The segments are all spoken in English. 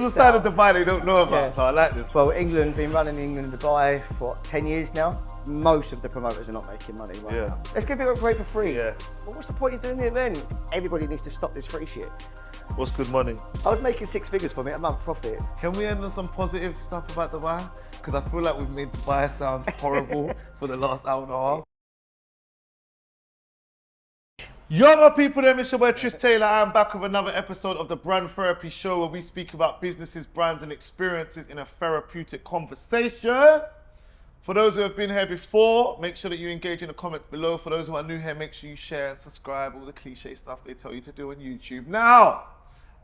The side of Dubai they don't know about, so I like this. Well, England, been running England and Dubai for what, 10 years now? Most of the promoters are not making money right now. Let's give it away for free. Yeah. Well, what's the point of doing the event? Everybody needs to stop this free shit. What's good money? I was making 6 figures from it, a month profit. Can we end on some positive stuff about Dubai? Because I feel like we've made Dubai sound horrible for the last hour and a half. Yo, my people, there, it's your boy Trist Taylor. I'm back with another episode of the Brand Therapy Show where we speak about businesses, brands, and experiences in a therapeutic conversation. For those who have been here before, make sure that you engage in the comments below. For those who are new here, make sure you share and subscribe, all the cliche stuff they tell you to do on YouTube. Now,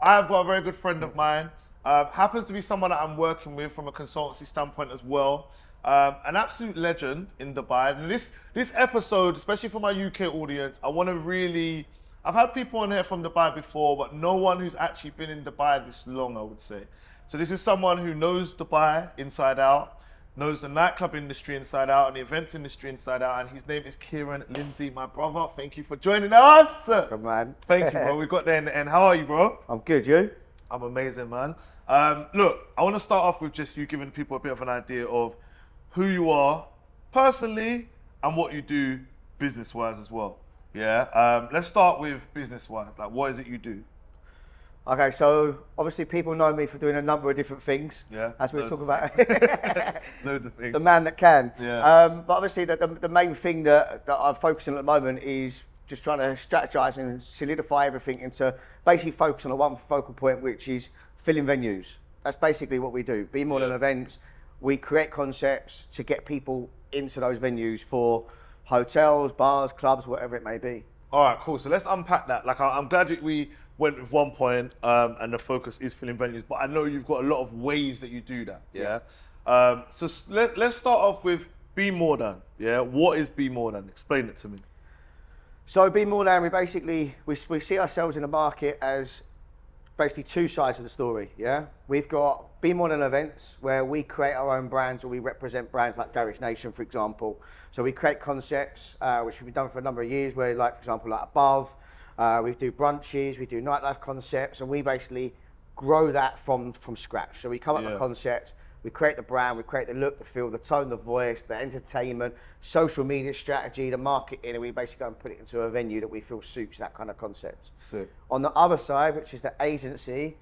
I've got a very good friend of mine, happens to be someone that I'm working with from a consultancy standpoint as well. An absolute legend in Dubai. And this episode, especially for my UK audience, I want to really, I've had people on here from Dubai before, but no one who's actually been in Dubai this long, I would say. So this is someone who knows Dubai inside out, knows the nightclub industry inside out and the events industry inside out, and his name is Kieran Lindsay, my brother. Thank you for joining us. Good man. Thank you, bro. We got there in the end. How are you, bro? I'm good, you? I'm amazing, man. Look, I want to start off with just you giving people a bit of an idea of who you are personally and what you do business-wise as well. Yeah. Let's start with business-wise. Like, what is it you do? Okay, so obviously people know me for doing a number of different things. Yeah. As we were talking about. Loads of things. The man that can. Yeah. But obviously the main thing that I'm focusing on at the moment is just trying to strategize and solidify everything into basically focus on one focal point, which is filling venues. That's basically what we do. Be more than events. We create concepts to get people into those venues for hotels, bars, clubs, whatever it may be. All right, cool. So let's unpack that. Like, I'm glad that we went with one point and the focus is filling venues, but I know you've got a lot of ways that you do that, yeah? So let's start off with Be More Than, yeah? What is Be More Than? Explain it to me. So Be More Than, we see ourselves in the market as basically two sides of the story, yeah? We've got Be More Than events where we create our own brands or we represent brands like Garage Nation, for example. So we create concepts, which we've done for a number of years where, like, for example, like Above, we do brunches, we do nightlife concepts, and we basically grow that from scratch. So we come up with a concept, we create the brand, we create the look, the feel, the tone, the voice, the entertainment, social media strategy, the marketing, and we basically go and put it into a venue that we feel suits that kind of concept. Sick. On the other side, which is the agency,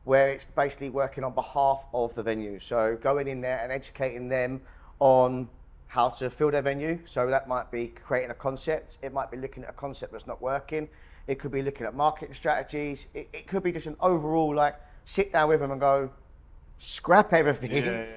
where it's basically working on behalf of the venue. So going in there and educating them on how to fill their venue. So that might be creating a concept. It might be looking at a concept that's not working. It could be looking at marketing strategies. It could be just an overall, like, sit down with them and go, scrap everything,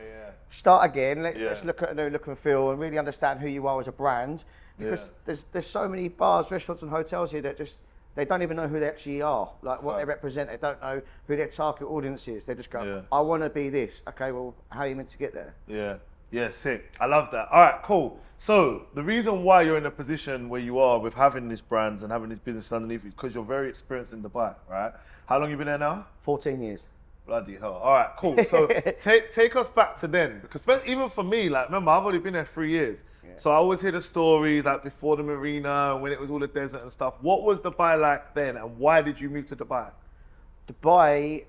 start again. Let's look at a new look and feel and really understand who you are as a brand. Because there's so many bars, restaurants and hotels here that just, they don't even know who they actually are, like what they represent. They don't know who their target audience is. They just go, I want to be this. Okay, well, how are you meant to get there? Yeah, sick. I love that. All right, cool. So the reason why you're in a position where you are with having these brands and having this business underneath you is because you're very experienced in Dubai, right? How long you been there now? 14 years. Bloody hell. All right, cool. So take us back to then, because even for me, like, remember, I've only been there 3 years. So I always hear the stories, like, before the marina, and when it was all the desert and stuff. What was Dubai like then, and why did you move to Dubai? Dubai,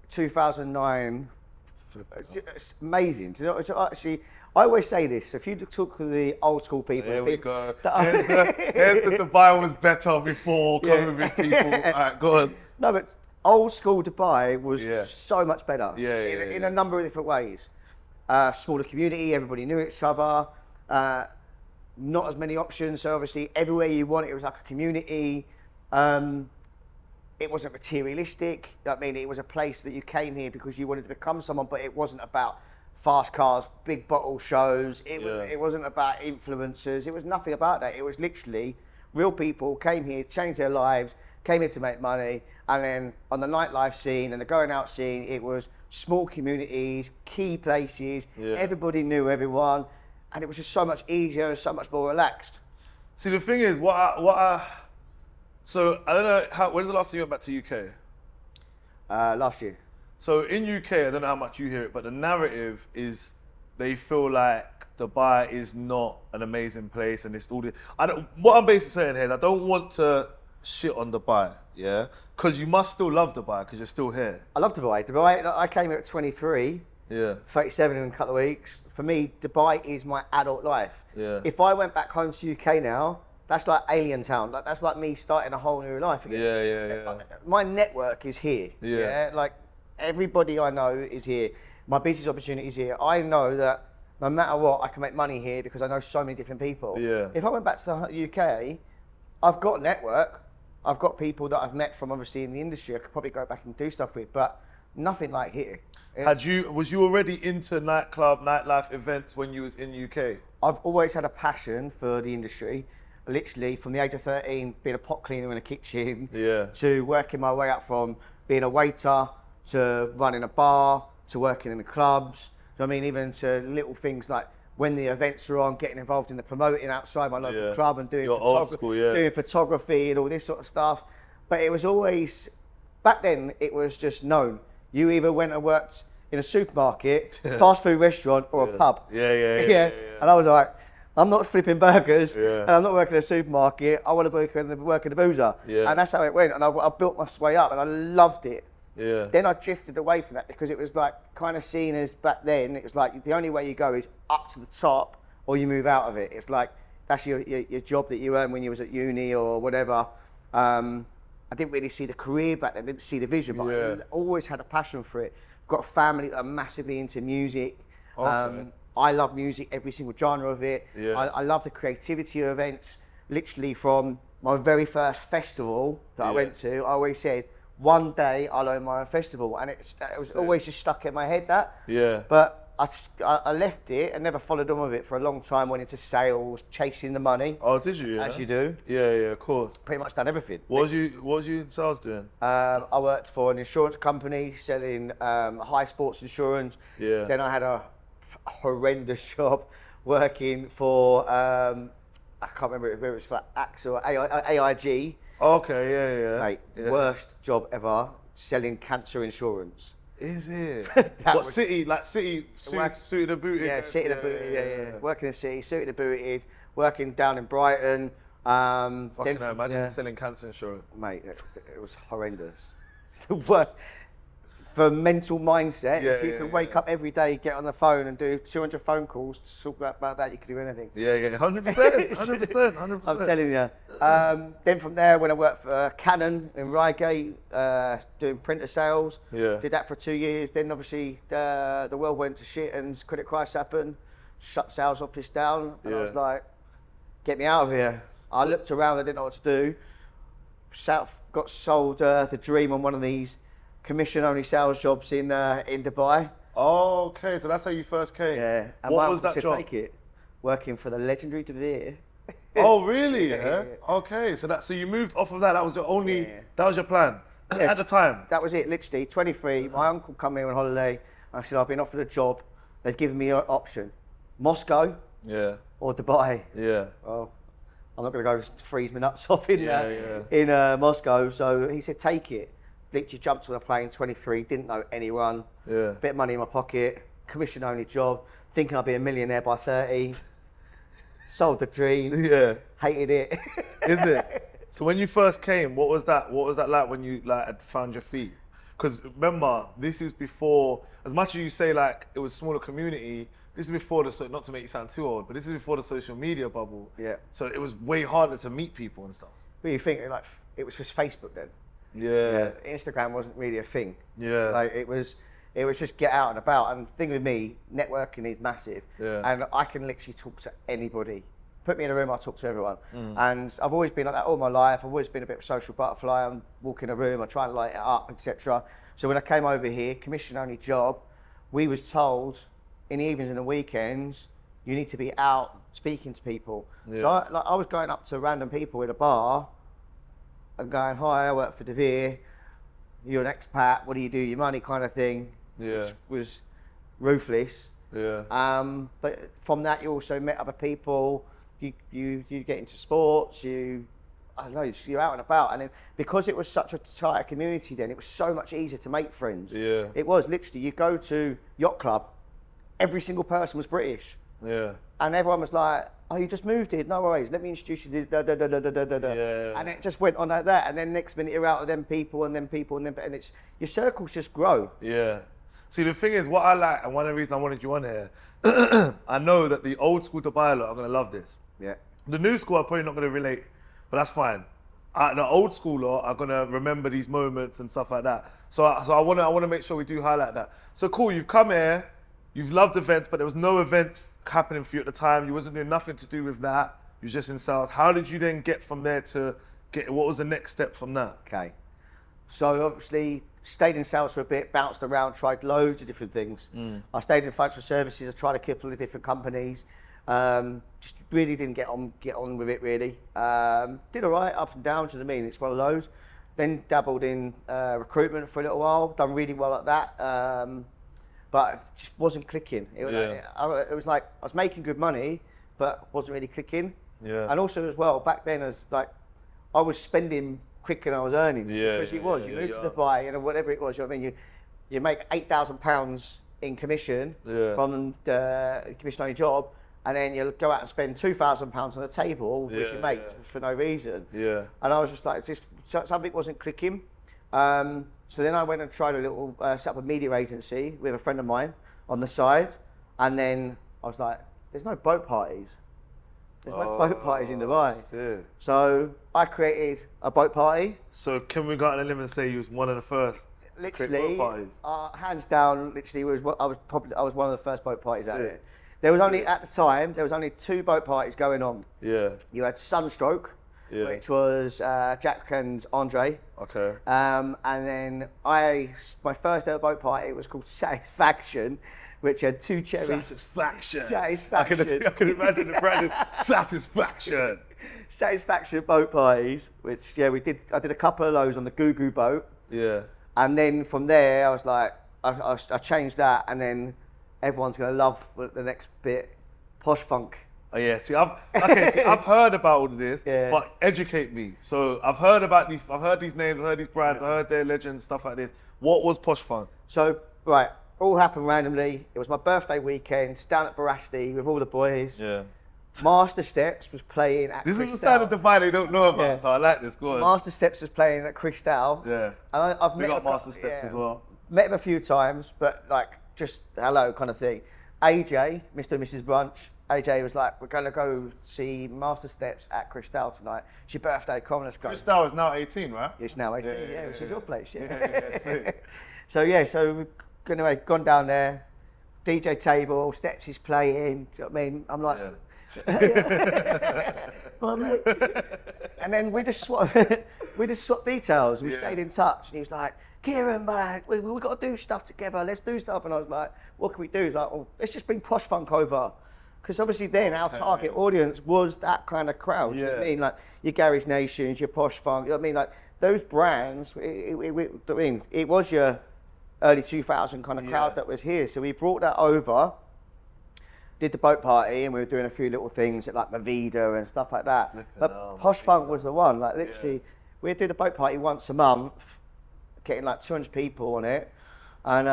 2009, it's amazing. Do you know, it's actually, I always say this, if you talk to the old school people. Here we go. Here's the Dubai was better before COVID people. All right, go on. No, but old school Dubai was so much better in a number of different ways. Smaller community, everybody knew each other, not as many options, so obviously everywhere you went, it was like a community. It wasn't materialistic. I mean, it was a place that you came here because you wanted to become someone, but it wasn't about fast cars, big bottle shows. It wasn't about influencers. It was nothing about that. It was literally real people came here, changed their lives, came here to make money, and then on the nightlife scene and the going out scene, it was small communities, key places, everybody knew everyone, and it was just so much easier and so much more relaxed. See, the thing is, so I don't know, when's the last time you went back to UK? Last year. So in UK, I don't know how much you hear it, but the narrative is they feel like Dubai is not an amazing place and it's all this. What I'm basically saying here is I don't want to shit on Dubai, Yeah, because you must still love Dubai because you're still here. I love Dubai. Dubai, I came here at 23. Yeah. 37 in a couple of weeks. For me, Dubai is my adult life. Yeah. If I went back home to UK now, that's like alien town. Like, that's like me starting a whole new life again. Yeah. My network is here. Yeah. Like everybody I know is here. My business opportunity is here. I know that no matter what, I can make money here because I know so many different people. Yeah. If I went back to the UK, I've got a network. I've got people that I've met from obviously in the industry I could probably go back and do stuff with, but nothing like here. Was you already into nightlife events when you was in UK? I've always had a passion for the industry. Literally from the age of 13, being a pot cleaner in a kitchen, to working my way up from being a waiter to running a bar to working in the clubs. I mean, even to little things like when the events are on, getting involved in the promoting outside my local club and doing doing photography and all this sort of stuff. But it was always, back then, it was just known. You either went and worked in a supermarket, fast food restaurant, or a pub. Yeah. And I was like, I'm not flipping burgers, and I'm not working in a supermarket. I want to work in the boozer. And that's how it went. And I built my way up, and I loved it. Then I drifted away from that because it was like kind of seen as back then. It was like the only way you go is up to the top, or you move out of it. It's like that's your job that you earned when you was at uni or whatever. I didn't really see the career back then. I didn't see the vision, but I always had a passion for it. I've got a family that are massively into music. I love music, every single genre of it. I love the creativity of events. Literally from my very first festival that I went to, I always said, one day I'll own my own festival. And it was always just stuck in my head that. But I left it and never followed on with it for a long time, went into sales, chasing the money. Oh, did you? As you do. Yeah, of course. Pretty much done everything. What was you in sales doing? I worked for an insurance company selling high sports insurance. Then I had a horrendous job working for, I can't remember if it was for AXA or AIG. Okay, Mate, worst job ever, selling cancer insurance. Is it? What, City? Like City, suited and booted? Yeah, City and booted, Working in the City, suited and booted, working down in Brighton. Fucking hell, imagine selling cancer insurance. Mate, it was horrendous. It's the worst. For mental mindset, if you could wake up every day, get on the phone and do 200 phone calls to talk about that, you could do anything. 100%. I'm telling you. Then from there, when I worked for Canon in Reigate, doing printer sales, did that for 2 years. Then obviously the world went to shit and credit crisis happened, shut sales office down, and I was like, get me out of here. I looked around, I didn't know what to do. Got sold the dream on one of these commission-only sales jobs in Dubai. Oh, okay, so that's how you first came. Yeah. And what was that job? Take it, working for the legendary De Vere. Oh, really? Okay, so you moved off of that. That was your only. That was your plan at the time. That was it. Literally, 23. My uncle come here on holiday. I said, I've been offered a job. They've given me an option: Moscow, or Dubai. Well, I'm not going to go freeze my nuts off in Moscow. So he said, take it. Literally jumped on a plane, 23, didn't know anyone, bit of money in my pocket, commission only job, thinking I'd be a millionaire by 30, sold the dream, hated it. Is it? So when you first came, what was that like when you had found your feet? Because remember, this is before, as much as you say like it was a smaller community, this is before not to make you sound too old, but this is before the social media bubble. So it was way harder to meet people and stuff. Well, you think like it was just Facebook then? Instagram wasn't really a thing. Like it was just get out and about. And the thing with me, networking is massive. And I can literally talk to anybody. Put me in a room, I'll talk to everyone. And I've always been like that all my life. I've always been a bit of a social butterfly. I walk in a room, I try and light it up, etc. So when I came over here, commission only job, we was told in the evenings and the weekends, you need to be out speaking to people. So I was going up to random people in a bar and going, hi, I work for De Vere, you're an expat, what do you do, your money kind of thing, which was ruthless. But from that you also met other people, you get into sports, you're out and about, and then, because it was such a tight community then, it was so much easier to make friends. It was literally, you go to yacht club, every single person was British. And everyone was like, oh, you just moved here, no worries, let me introduce you to da da da da da da da. Yeah. And it just went on like that. And then next minute you're out of them people and it's, your circles just grow. Yeah. See, the thing is, what I like, and one of the reasons I wanted you on here, I know that the old school Dubai lot are going to love this. Yeah. The new school are probably not going to relate, but that's fine. The old school lot are going to remember these moments and stuff like that. So I want to make sure we do highlight that. So cool, you've come here, you've loved events, but there was no events happening for you at the time. You wasn't doing nothing to do with that. You was just in sales. How did you then get from there to what was the next step from that? Okay. So obviously stayed in sales for a bit, bounced around, tried loads of different things. I stayed in financial services. I tried a couple of different companies. Just really didn't get on with it really. Did all right, up and down, do you know what I mean? It's one of those. Then dabbled in recruitment for a little while, done really well at that. But it just wasn't clicking. It was like I was making good money, but wasn't really clicking. Yeah. And also as well, back then, I was spending quicker than I was earning. Yeah. Especially you moved to Dubai, whatever it was, you know what I mean? You make £8,000 in commission from the commission on your job, and then you go out and spend £2,000 on the table with your mates for no reason. Yeah. And I was just like, something wasn't clicking. So then I went and tried a little, set up a media agency with a friend of mine on the side. And then I was like, there's no boat parties. There's no boat parties in Dubai. So I created a boat party. So can we go on a limb and say you was one of the first to create boat parties? Hands down, literally, I was one of the first boat parties out there. There was only, at the time, there was only 2 boat parties going on. Yeah. You had Sunstroke, which was Jack and Andre. Okay. And then my first ever boat party was called Satisfaction, which had 2 cherries. Satisfaction. I can imagine the brand. Satisfaction. Satisfaction boat parties, which I did a couple of those on the Goo Goo boat. Yeah. And then from there, I was like, I changed that, and then everyone's gonna love the next bit, Posh Funk. Oh yeah, I've heard about all of this, but educate me. So I've heard these names, I've heard these brands, I heard their legends, stuff like this. What was Posh Funk? So, right, all happened randomly. It was my birthday weekend, down at Barasti with all the boys. Yeah. Master Steps was playing at This Cristal. is the side of Dubai they don't know about, so I like this, go on. Master Steps was playing at Cristal. Yeah. And I've met Master Steps as well. Met him a few times, but like, just hello kind of thing. AJ, Mr. and Mrs. Brunch, AJ was like, we're going to go see Master Steps at Cristal tonight. It's your birthday, come on, let's go. Cristal is now 18, right? It's now 18, which is your place, So we've gone down there, DJ table, Steps is playing, do you know what I mean? I'm like, and then we just swapped details. We stayed in touch, and he was like, Kieran, man, we got to do stuff together. Let's do stuff. And I was like, what can we do? He's like, well, let's just bring Posh Funk over. Because obviously then our target audience was that kind of crowd. You know what I mean? Like your Garage Nations, your Posh Funk. You know what I mean? Like those brands, it was your early 2000 kind of crowd that was here. So we brought that over, did the boat party, and we were doing a few little things at like Mavida and stuff like that. But Posh Funk was the one. Like literally, we'd do the boat party once a month, getting like 200 people on it, and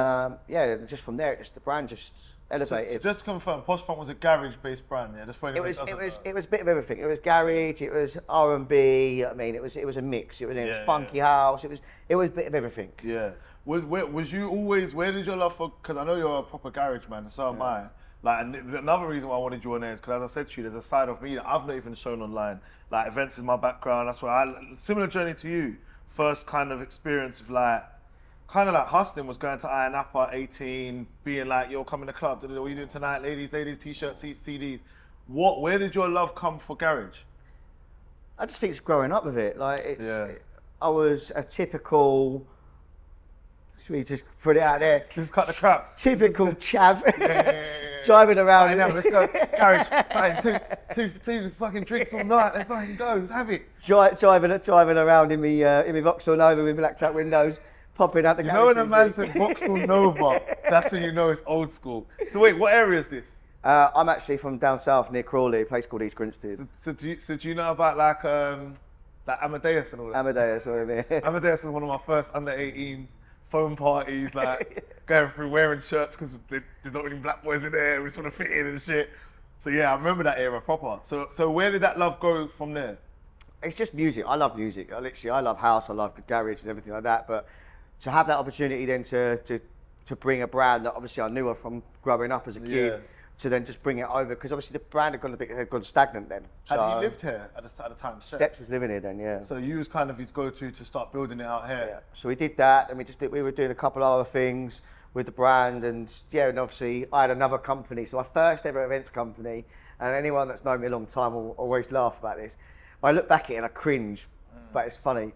just from there, the brand just elevated. So just to confirm, Posh Funk was a garage-based brand, yeah. Just for it was a bit of everything. It was garage, it was R&B. I mean, it was a mix. It was funky house. It was a bit of everything. Yeah. Was you always? Where did your love for? Because I know you're a proper garage man, and so am I. Like, and another reason why I wanted you on there is because, as I said to you, there's a side of me that I've not even shown online. Like, events is my background. That's why similar journey to you. First kind of experience of like, kind of like hustling was going to Iron Apple at 18, being like, yo, come in the club. What are you doing tonight? Ladies, t-shirts, CDs. Where did your love come for garage? I just think it's growing up with it. Like, I was a typical, should we just put it out there? Just cut the crap. Typical chav. Driving around. Right, now, let's go. Garage. Two fucking drinks all night. Let's fucking go. Let's have it. Driving around in me Vauxhall Nova with blacked out windows, popping out the garage. You know when a man says Vauxhall Nova, that's when you know it's old school. So wait, what area is this? I'm actually from down south near Crawley, a place called East Grinstead. So do you know about like Amadeus and all that? Amadeus, what I mean. Amadeus was one of my first under 18s. Phone parties, like going through wearing shirts because there's not really black boys in there. We sort of fit in and shit. So yeah, I remember that era proper. So where did that love go from there? It's just music. I love music. I love house. I love garage and everything like that. But to have that opportunity then to bring a brand that obviously I knew of from growing up as a kid, to then just bring it over, because obviously the brand had gone stagnant then. Had he lived here at the time? Steps was living here then, yeah. So you was kind of his go-to to start building it out here. Yeah. So we did that, and we were doing a couple other things with the brand, and and obviously I had another company. So my first ever events company, and anyone that's known me a long time will always laugh about this. I look back at it and I cringe, but it's funny.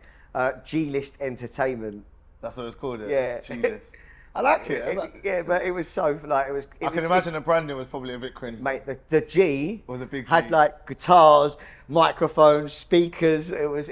G-List Entertainment. That's what it's called. Yeah. G-List. I like it. Yeah, but it was so like it was. I can imagine the branding was probably a bit cringe. Mate, the G was a big G. Had like guitars, microphones, speakers. It was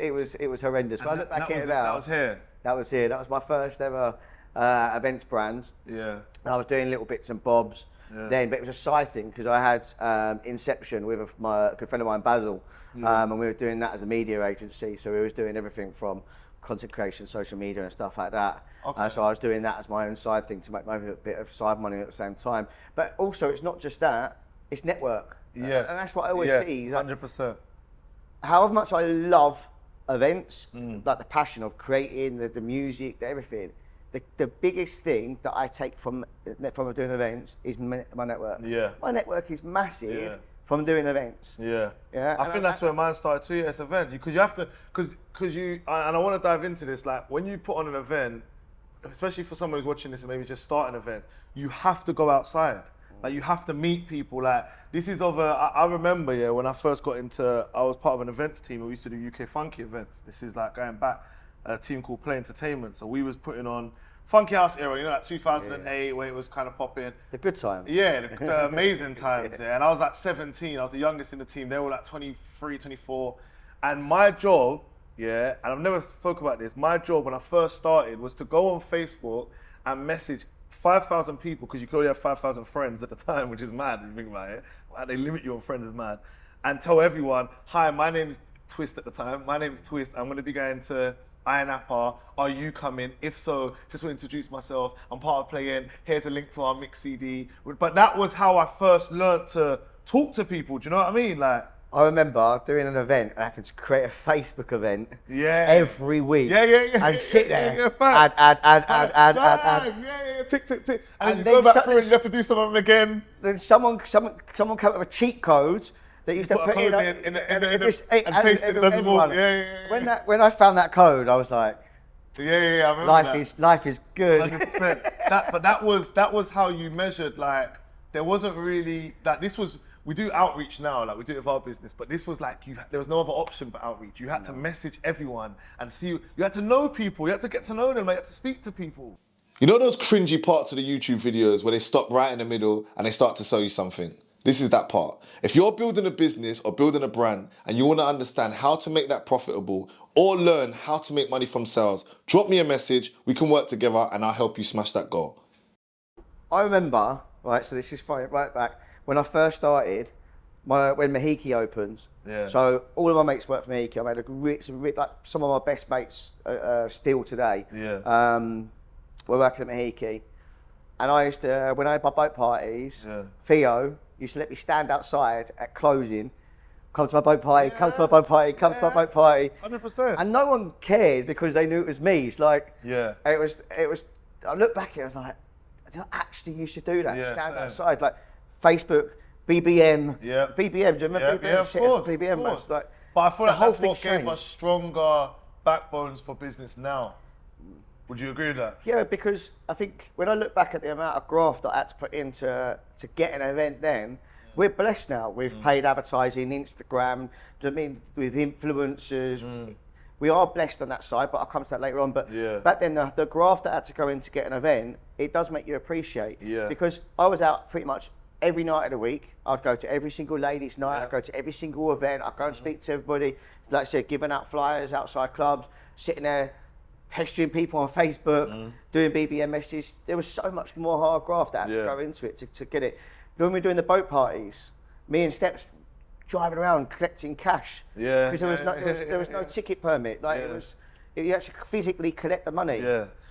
horrendous. But I look back at it now. That was here. That was here. That was my first ever events brand. Yeah. I was doing little bits and bobs then, but it was a side thing because I had Inception with my good friend of mine, Basil, and we were doing that as a media agency. So we was doing everything from content creation, social media and stuff like that. Okay. So I was doing that as my own side thing to make my own bit of side money at the same time. But also it's not just that, it's network. Yeah. And that's what I always see. 100%. However much I love events, like the passion of creating, the music, everything, the biggest thing that I take from doing events is my network. Yeah. My network is massive from doing events. Yeah. Yeah. I think that's where mine started too, as an event. Because you have to, because you, and I want to dive into this, like when you put on an event, especially for someone who's watching this and maybe just start an event, you have to go outside. Like you have to meet people. Like this is I remember, when I first got into, I was part of an events team and we used to do UK Funky events. This is like going back, a team called Play Entertainment. So we was putting on Funky House era, like 2008 where it was kind of popping. The good times. Yeah, the amazing times. Yeah. And I was like 17, I was the youngest in the team. They were like 23, 24. And my job, and I've never spoke about this, my job when I first started was to go on Facebook and message 5,000 people, because you could only have 5,000 friends at the time, which is mad if you think about it. They limit you on friends, is mad. And tell everyone, hi, my name is Twist at the time. My name is Twist. I'm going to be going to Iron Apple. Are you coming? If so, just want to introduce myself. I'm part of Playing. Here's a link to our mix CD. But that was how I first learned to talk to people. Do you know what I mean? Like, I remember doing an event and having to create a Facebook event every week. And sit there. Add. Tick. And then you go back through and you have to do some of them again. Then someone came up with a cheat code that used to put in and paste it. When I found that code, I was like, I remember life is good. 100%. But that was how you measured. Like there wasn't really that. This was. We do outreach now, like we do it with our business, but this was like, there was no other option but outreach. You had to message everyone and see, you had to know people, you had to get to know them, you had to speak to people. You know those cringy parts of the YouTube videos where they stop right in the middle and they start to sell you something? This is that part. If you're building a business or building a brand and you want to understand how to make that profitable or learn how to make money from sales, drop me a message, we can work together and I'll help you smash that goal. I remember, right, so this is right back, when I first started, when Mahiki opens, so all of my mates work for Mahiki. I made like some of my best mates still today. We're working at Mahiki, and I used to, when I had my boat parties, Theo used to let me stand outside at closing. Come to my boat party. Come to my boat party. Come to my boat party. 100%. And no one cared because they knew it was me. It's like it was. I look back at it, I was like, did I actually used to do that? Stand outside like. Facebook, BBM, BBM, do you remember BBM? Yeah, of course. BBM, of course. Like, but I feel like that's what gave us stronger backbones for business now. Would you agree with that? Yeah, because I think when I look back at the amount of graft that I had to put into to get an event then, we're blessed now with paid advertising, Instagram, do you know what I mean, with influencers. We are blessed on that side, but I'll come to that later on. But back then, the graft that I had to go in to get an event, it does make you appreciate. Because I was out pretty much every night of the week. I'd go to every single ladies' night. I'd go to every single event. I'd go and speak to everybody. Like I said, giving out flyers outside clubs, sitting there, pestering people on Facebook, doing BBM messages. There was so much more hard graft that I had to go into it to get it. But when we were doing the boat parties, me and Steps driving around collecting cash because there was no ticket permit. Like you had to physically collect the money.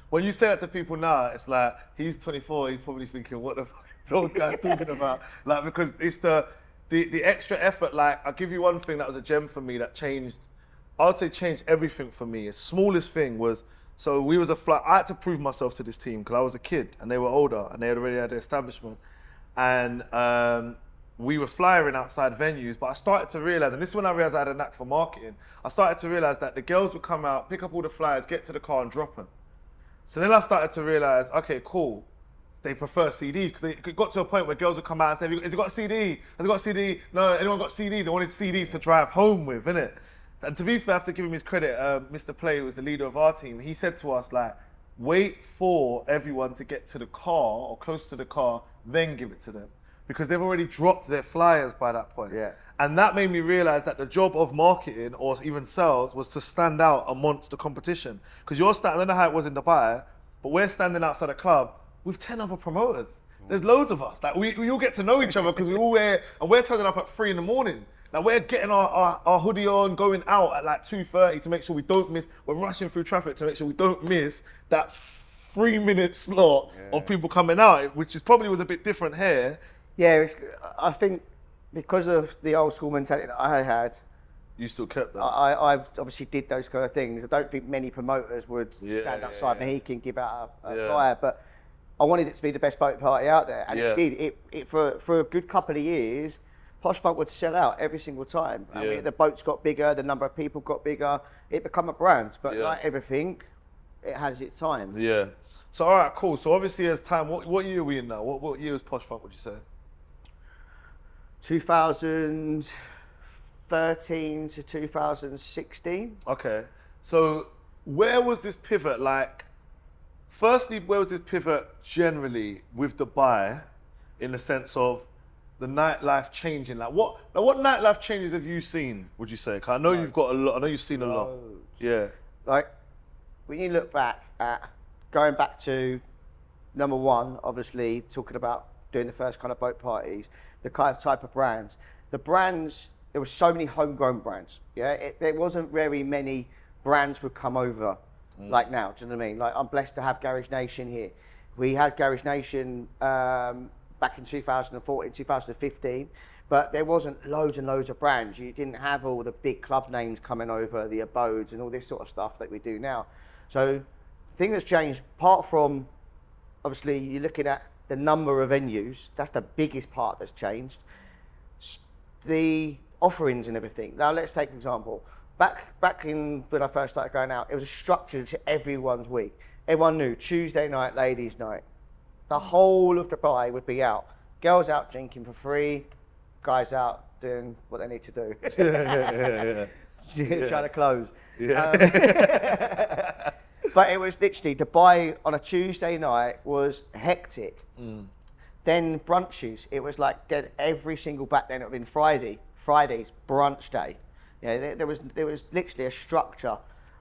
When you say that to people now, it's like he's 24. He's probably thinking, "What the fuck is old guy talking about?" Like because it's the extra effort, like, I'll give you one thing that was a gem for me that changed, I would say changed everything for me. The smallest thing was, so we was I had to prove myself to this team because I was a kid and they were older and they had already had their establishment. And we were flying outside venues, but I started to realize, and this is when I realized I had a knack for marketing, I started to realize that the girls would come out, pick up all the flyers, get to the car and drop them. So then I started to realize, okay, cool. They prefer CDs because it got to a point where girls would come out and say, has it got a CD? Has it got a CD? No, anyone got CDs? They wanted CDs to drive home with, innit? And to be fair, I have to give him his credit, Mr. Play, who was the leader of our team, he said to us, like, wait for everyone to get to the car or close to the car, then give it to them. Because they've already dropped their flyers by that point. Yeah. And that made me realize that the job of marketing or even sales was to stand out amongst the competition. Because you're standing, I don't know how it was in Dubai, but we're standing outside a club with 10 other promoters. There's loads of us. Like we all get to know each other because we all wear, and we're turning up at 3 in the morning. Like we're getting our hoodie on, going out at like 2:30 to make sure we don't miss, we're rushing through traffic to make sure we don't miss that 3-minute slot of people coming out, which is probably was a bit different here. Yeah, I think because of the old school mentality that I had, you still kept that. I obviously did those kind of things. I don't think many promoters would stand outside Mahiki and give out a flyer, but I wanted it to be the best boat party out there, and it did. It for a good couple of years, Posh Funk would sell out every single time. I mean, the boats got bigger, the number of people got bigger. It became a brand, but like everything, it has its time. Yeah. So all right, cool. So obviously, as time, what year are we in now? What year was Posh Funk? Would you say? 2013 to 2016. Okay. So where was this pivot? Like, firstly, where was this pivot generally with Dubai, in the sense of the nightlife changing? Like, what nightlife changes have you seen? Would you say? 'Cause I know you've got a lot. I know you've seen a lot. Yeah. Like, when you look back at going back to number one, obviously talking about doing the first kind of boat parties, the kind of type of brands. The brands, there were so many homegrown brands. Yeah, there wasn't very many brands would come over like now. Do you know what I mean? Like, I'm blessed to have Garage Nation here. We had Garage Nation back in 2014, 2015, but there wasn't loads and loads of brands. You didn't have all the big club names coming over, the abodes and all this sort of stuff that we do now. So the thing that's changed, apart from obviously you're looking at the number of venues, that's the biggest part that's changed. The offerings and everything. Now let's take an example. Back in when I first started going out, it was a structure to everyone's week. Everyone knew Tuesday night, ladies' night. The whole of Dubai would be out. Girls out drinking for free, guys out doing what they need to do. Trying to close. But it was literally, Dubai on a Tuesday night was hectic. Then brunches, it was like dead every single, back then it would have been Friday's brunch day. Yeah, there was literally a structure.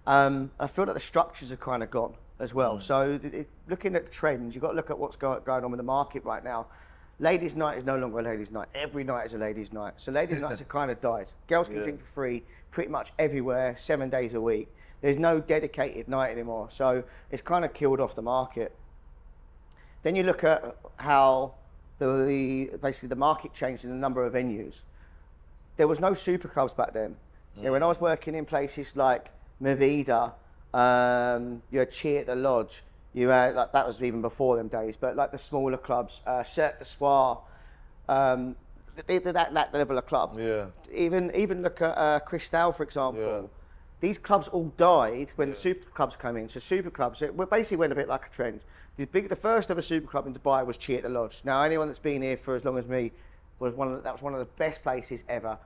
I feel like the structures are kind of gone as well. So looking at trends, you've got to look at what's going on with the market right now. Ladies' night is no longer a ladies' night. Every night is a ladies' night. So ladies' nights have kind of died. Girls can drink for free pretty much everywhere, 7 days a week. There's no dedicated night anymore. So it's kind of killed off the market. Then you look at how basically the market changed in the number of venues. There was no super clubs back then. You know, when I was working in places like Movida, you had Cheer at the Lodge, you had, like, that was even before them days, but like the smaller clubs, Cirque du Soir, that level of club. Yeah. Even look at Cristal, for example. Yeah. These clubs all died when the super clubs came in. So super clubs, it basically went a bit like a trend. The first ever super club in Dubai was Cheer at the Lodge. Now, anyone that's been here for as long as me, that was one of the best places ever.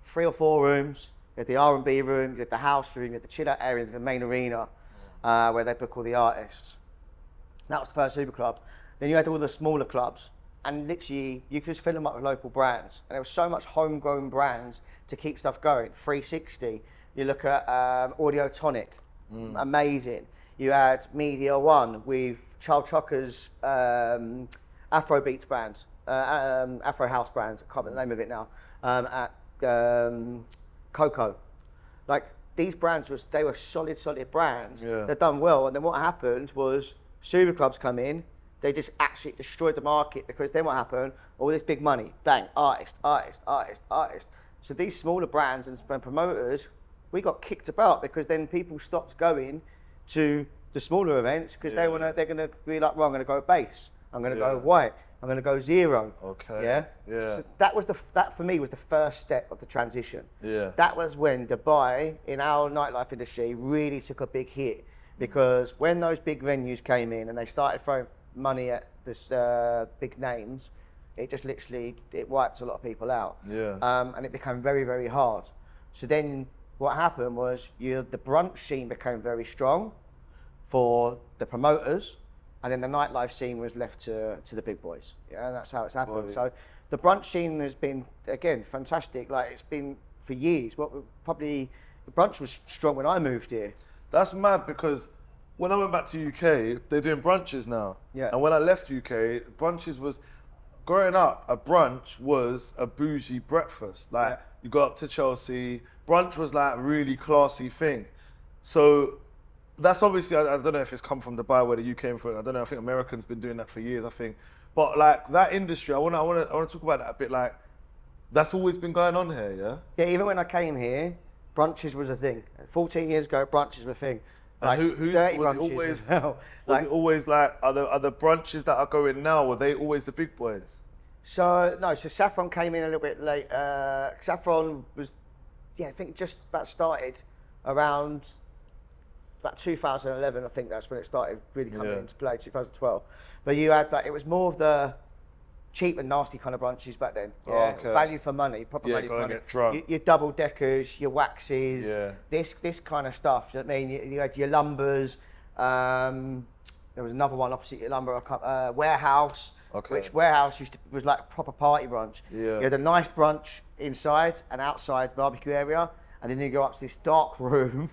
3 or 4 rooms. You had the R&B room, you had the house room, you had the chill out area, the main arena, where they book all the artists. That was the first super club. Then you had all the smaller clubs, and literally you could just fill them up with local brands. And there was so much homegrown brands to keep stuff going. 360. You look at Audio Tonic, amazing. You had Media One with Charles Chocker's Afro Beats brands, Afro House brands. I can't remember the name of it now. At Coco, like these brands they were solid brands. They'd done well, and then what happened was super clubs come in. they just actually destroyed the market, because then what happened? All this big money, bang, artist. So these smaller brands and promoters, we got kicked about, because then people stopped going to the smaller events, because they're gonna be like, well, I'm gonna go bass, I'm gonna go white, I'm gonna go zero. Okay. So that for me was the first step of the transition. Yeah. That was when Dubai, in our nightlife industry, really took a big hit, because when those big venues came in and they started throwing money at this big names, it just literally, it wiped a lot of people out. Yeah. And it became very, very hard. So then what happened was the brunch scene became very strong for the promoters, and then the nightlife scene was left to the big boys. Yeah, and that's how it's happened. So the brunch scene has been, again, fantastic. Like, it's been for years. The brunch was strong when I moved here. That's mad, because when I went back to UK, they're doing brunches now. Yeah. And when I left UK, brunches was, growing up, a brunch was a bougie breakfast. Like, you go up to Chelsea, brunch was like a really classy thing. So that's obviously, I don't know if it's come from Dubai where the UK came from. I don't know, I think Americans been doing that for years, I think. But like, that industry, I wanna talk about that a bit. Like, that's always been going on here, yeah? Yeah, even when I came here, brunches was a thing. 14 years ago, brunches were a thing. Like, and who's dirty was it brunches always? as well. Was it always like, are the brunches that are going now, were they always the big boys? So Saffron came in a little bit late. Saffron was, I think just about started around about 2011. I think that's when it started really coming into play, 2012. But you had that, it was more of the cheap and nasty kind of brunches back then. Yeah, value for money, proper value for money. Get drunk. Your double deckers, your waxes, this kind of stuff. You know what I mean? You had your lumbers. There was another one opposite your lumber, Warehouse. Which Warehouse was like a proper party brunch. Yeah. You had a nice brunch inside and outside barbecue area, and then you go up to this dark room,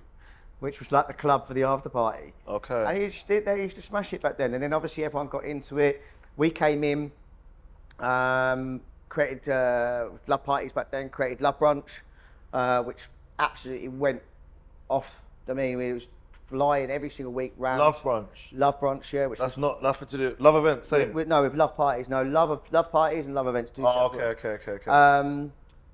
which was like the club for the after party. Okay. And they used to smash it back then. And then obviously everyone got into it. We came in, created Love Parties back then, created Love Brunch, which absolutely went off. I mean, it was flying every single week round. Love Brunch, yeah. Which that's not nothing to do. Love events, same. With Love Parties. No, Love Parties and Love Events. Okay.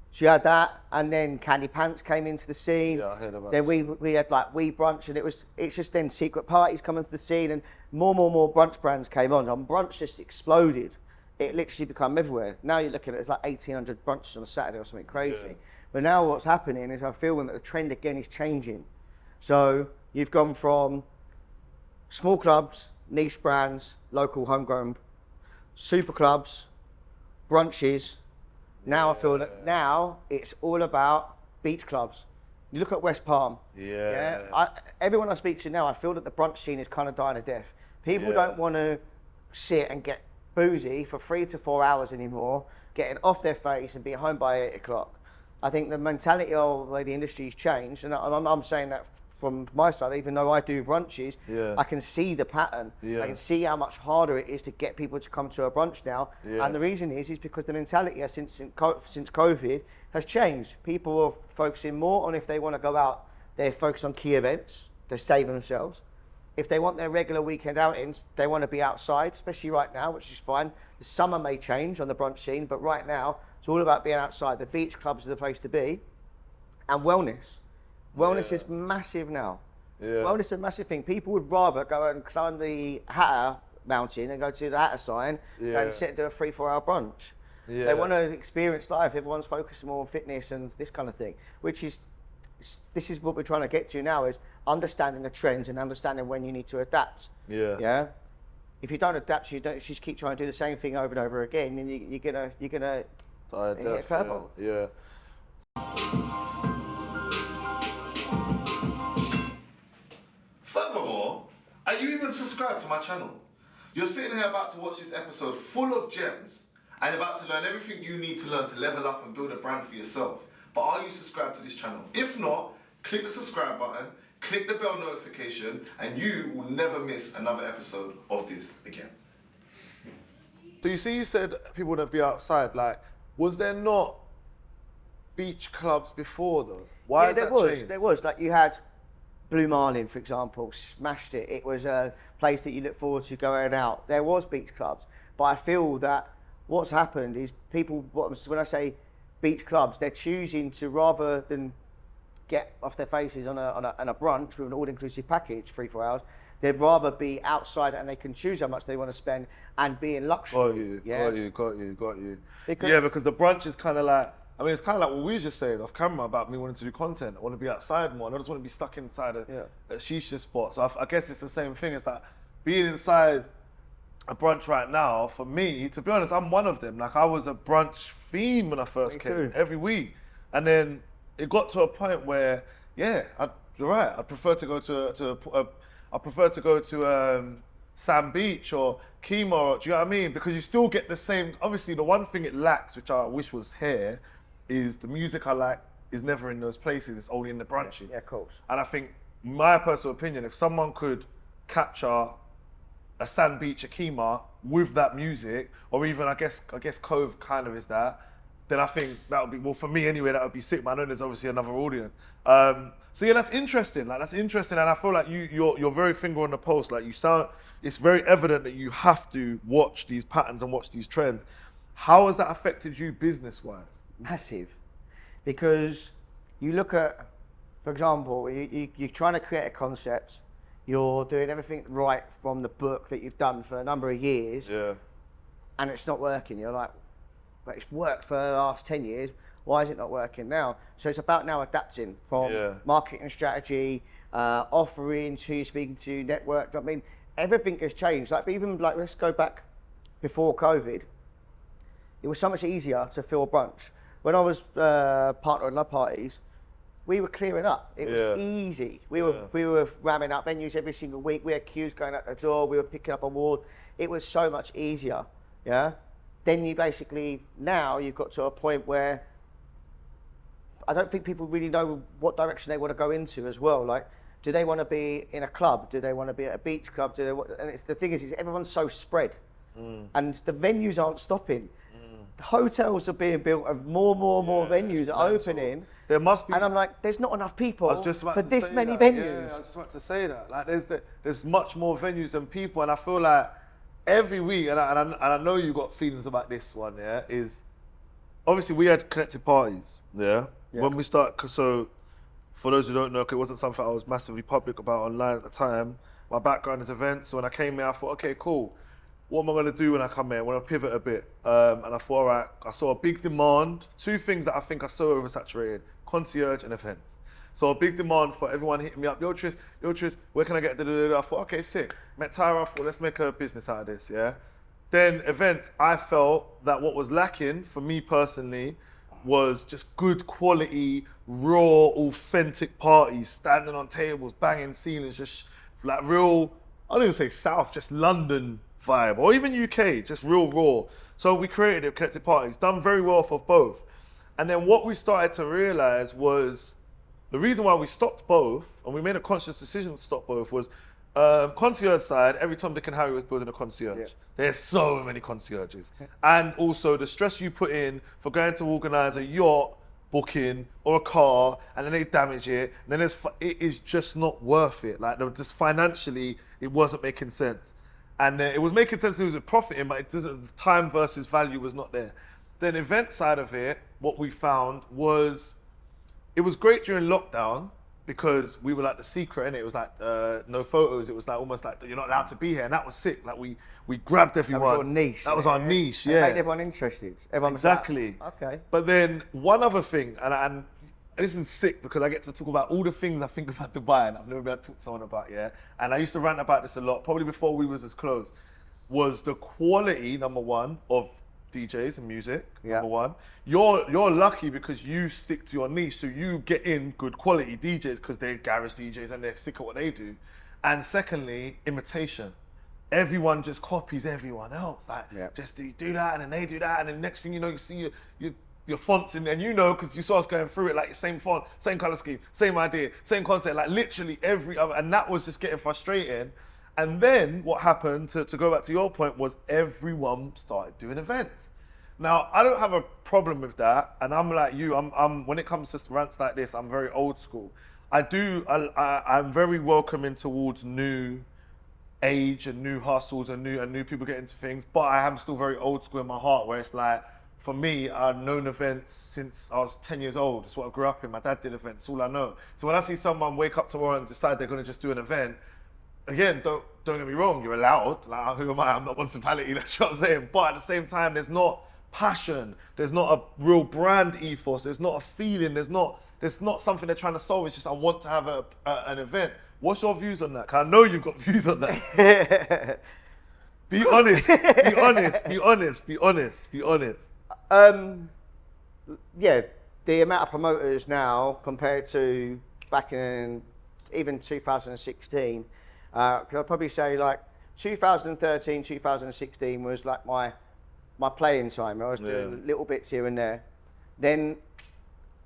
So you had that, and then Candy Pants came into the scene. Yeah, I heard about Then we had like We Brunch, and it's just then Secret Parties coming to the scene, and more brunch brands came on. And brunch just exploded. It literally became everywhere. Now you're looking at it's like 1,800 brunches on a Saturday or something crazy. Yeah. But now what's happening is I feel that the trend again is changing. So you've gone from small clubs, niche brands, local homegrown, super clubs, brunches. Now I feel that now it's all about beach clubs. You look at West Palm. Everyone I speak to now, I feel that the brunch scene is kind of dying a death. People don't want to sit and get boozy for 3 to 4 hours anymore, getting off their face and being home by 8 o'clock. I think the mentality of the way the industry's changed, and I'm saying that from my side, even though I do brunches, I can see the pattern. I can see how much harder it is to get people to come to a brunch now. And the reason is because the mentality since COVID has changed. People are focusing more on if they want to go out, they're focused on key events, they're saving themselves. If they want their regular weekend outings, they want to be outside, especially right now, which is fine. The summer may change on the brunch scene, but right now, it's all about being outside. The beach clubs are the place to be. And wellness. Wellness is massive now. Wellness is a massive thing. People would rather go and climb the Hatter Mountain and go to the Hatter sign than sit and do a 3-4 hour brunch. They want to experience life. Everyone's focusing more on fitness and this kind of thing, this is what we're trying to get to now, is understanding the trends and understanding when you need to adapt. If you don't adapt, you just keep trying to do the same thing over and over again, then you're gonna hit a curveball. Furthermore, are you even subscribed to my channel? You're sitting here about to watch this episode full of gems and about to learn everything you need to learn to level up and build a brand for yourself. But are you subscribed to this channel? If not, click the subscribe button, click the bell notification, and you will never miss another episode of this again. So you see, you said people wouldn't be outside. Like, was there not beach clubs before though? Why has that changed? There was. Like, you had Blue Marlin, for example, smashed it. It was a place that you look forward to going out. There was beach clubs, but I feel that what's happened is people, when I say beach clubs, they're choosing to, rather than get off their faces on a brunch with an all-inclusive package, 3-4 hours, they'd rather be outside and they can choose how much they want to spend and be in luxury. Got you. Because the brunch is kind of like, I mean, it's kind of like what we were just saying off camera about me wanting to do content. I want to be outside more. I don't just want to be stuck inside a shisha spot. So I guess it's the same thing. It's like being inside a brunch right now, for me, to be honest, I'm one of them. Like, I was a brunch fiend when I first came, every week. And then it got to a point where, you're right. I prefer to go to Sand Beach or Kima, do you know what I mean? Because you still get the same, obviously the one thing it lacks, which I wish was here, is the music I like is never in those places, it's only in the brunches. Yeah, of course. And I think, my personal opinion, if someone could capture a Sand Beach, a Kima with that music, or even I guess Cove kind of is that, then I think that would be, well, for me anyway, that would be sick. But I know there's obviously another audience. So yeah, that's interesting. Like, that's interesting, and I feel like you're very finger on the pulse. Like, you sound, it's very evident that you have to watch these patterns and watch these trends. How has that affected you business-wise? Massive, because you look at, for example, you're trying to create a concept. You're doing everything right from the book that you've done for a number of years, and it's not working. You're like, but it's worked for the last 10 years. Why is it not working now? So it's about now adapting from marketing strategy, offering, who you're speaking to, network. I mean, everything has changed. Like, even like, let's go back before COVID. It was so much easier to fill a brunch. When I was partner at Love Parties, we were clearing up. It was easy. We were ramming up venues every single week. We had queues going out the door. We were picking up awards. It was so much easier. Yeah. Then you basically, now you've got to a point where I don't think people really know what direction they want to go into as well. Like, do they want to be in a club? Do they want to be at a beach club? And the thing is everyone's so spread, and the venues aren't stopping. The hotels are being built, and more venues are opening. There must be, and I'm like, there's not enough people for this many that. venues. Yeah, I was just about to say that. Like, there's much more venues than people, and I feel like every week, and I know you got feelings about this one. Yeah, is obviously we had connected parties. Yeah. When we start, so for those who don't know, it wasn't something I was massively public about online at the time. My background is events, so when I came here, I thought, okay, cool. What am I gonna do when I come here? I wanna pivot a bit. And I thought, all right, I saw a big demand, two things that I think are so oversaturated, concierge and events. So a big demand for everyone hitting me up, yo Trist, where can I get I thought, okay, sick. Met Tyra, I thought, let's make a business out of this, yeah? Then events, I felt that what was lacking for me personally was just good quality, raw, authentic parties, standing on tables, banging ceilings, just like real, I don't even say South, just London vibe, or even UK, just real raw. So we created it, connected parties, done very well off of both. And then what we started to realize was, the reason why we stopped both, and we made a conscious decision to stop both, was concierge side, every Tom, Dick and Harry was building a concierge. Yeah. There's so many concierges. And also the stress you put in for going to organize a yacht booking or a car, and then they damage it, and then it is just not worth it. Like, just financially, it wasn't making sense. And it was making sense, it was profiting, but time versus value was not there. Then event side of it, what we found was, it was great during lockdown, because we were like the secret, innit? It was like no photos. It was like almost like you're not allowed to be here, and that was sick. Like we grabbed everyone. That was our niche. That was our niche. Yeah. It made everyone interested. Everyone exactly. Was like, okay. But then one other thing, and this is sick because I get to talk about all the things I think about Dubai, and I've never been able to talk to someone about. Yeah, and I used to rant about this a lot, probably before we was as close. Was the quality, number one, of DJs and music, number one. You're lucky because you stick to your niche, so you get in good quality DJs because they're garage DJs and they're sick at what they do. And secondly, imitation. Everyone just copies everyone else. Like, just do that, and then they do that, and then next thing you know, you see your fonts in there, and you know, because you saw us going through it, like same font, same color scheme, same idea, same concept, like literally every other, and that was just getting frustrating. And then what happened, to go back to your point, was everyone started doing events. Now, I don't have a problem with that, and I'm like you, I'm when it comes to rants like this, I'm very old school. I'm very welcoming towards new age and new hustles and new people get into things, but I am still very old school in my heart, where it's like, for me, I've known events since I was 10 years old. It's what I grew up in. My dad did events, it's all I know. So when I see someone wake up tomorrow and decide they're gonna just do an event, again, don't get me wrong, you're allowed. Like, who am I? I'm not municipality, that's what I'm saying. But at the same time, there's not passion. There's not a real brand ethos. There's not a feeling. There's not something they're trying to solve. It's just, I want to have an event. What's your views on that? 'Cause I know you've got views on that. Be honest. Be honest. Yeah, the amount of promoters now compared to back in even 2016, I'd probably say like 2013, 2016 was like my playing time. I was doing little bits here and there. Then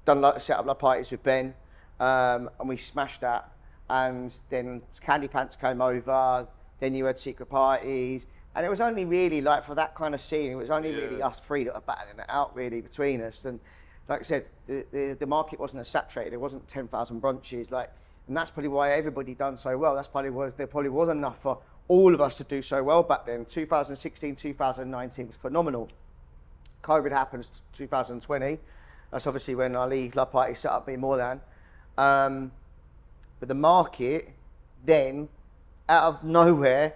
set up like parties with Ben, and we smashed that. And then Candy Pants came over. Then you had secret parties, and it was only really like for that kind of scene. It was only really us three that were battling it out really between us. And like I said, the market wasn't as saturated. There wasn't 10,000 brunches and that's probably why everybody done so well. There probably was enough for all of us to do so well back then. 2016, 2019 was phenomenal. COVID happens 2020. That's obviously when our league club party set up Be More Than. But the market then, out of nowhere,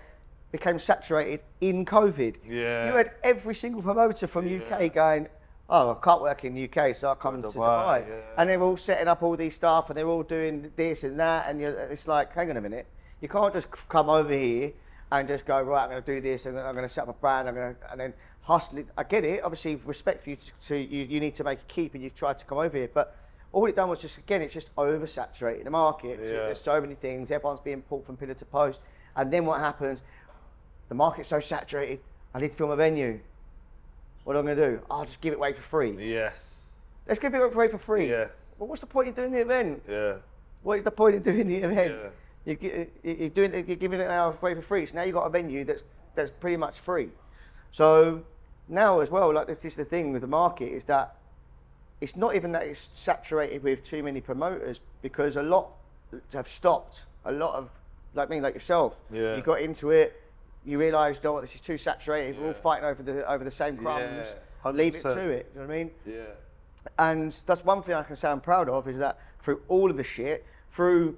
became saturated in COVID. Yeah. You had every single promoter from UK going, oh, I can't work in UK, so I'll come to Dubai. Yeah. And they're all setting up all these stuff, and they're all doing this and that, and it's like, hang on a minute. You can't just come over here and just go, right, I'm going to do this, and I'm going to set up a brand, and then hustle it. I get it, obviously, respect for you, you need to make a keep, and you've tried to come over here, but all it done was just, again, it's just oversaturated the market. Yeah. There's so many things, everyone's being pulled from pillar to post, and then what happens, the market's so saturated, I need to film a venue. What am I going to do? I'll just give it away for free. Yes. Let's give it away for free. Yes. Well, what's the point of doing the event? Yeah. What is the point of doing the event? Yeah. You're giving it away for free. So now you've got a venue that's pretty much free. So now as well, like this is the thing with the market, is that it's not even that it's saturated with too many promoters, because a lot have stopped. A lot of, like me, like yourself, you got into it, you realised, oh, this is too saturated. We're all fighting over the same crumbs. Leave it to it. You know what I mean? Yeah. And that's one thing I can say I'm proud of, is that through all of the shit, through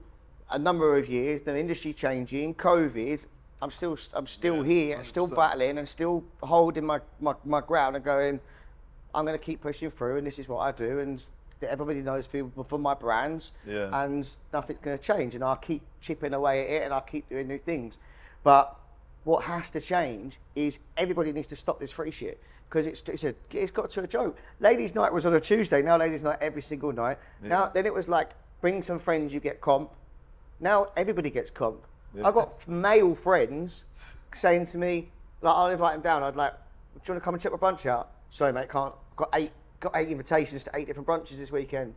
a number of years, the industry changing, COVID, I'm still here, 100%. Still battling, and still holding my ground and going, I'm going to keep pushing through, and this is what I do, and everybody knows for my brands, and nothing's going to change, and I'll keep chipping away at it, and I'll keep doing new things. But what has to change is everybody needs to stop this free shit, because it's got to a joke. Ladies' night was on a Tuesday. Now ladies' night every single night. Yeah. Now then it was like, bring some friends, you get comp. Now everybody gets comp. Yeah. I got male friends saying to me, like, I'll invite them down. I'd like, do you want to come and check my brunch out? Sorry mate, can't. Got eight invitations to 8 different brunches this weekend.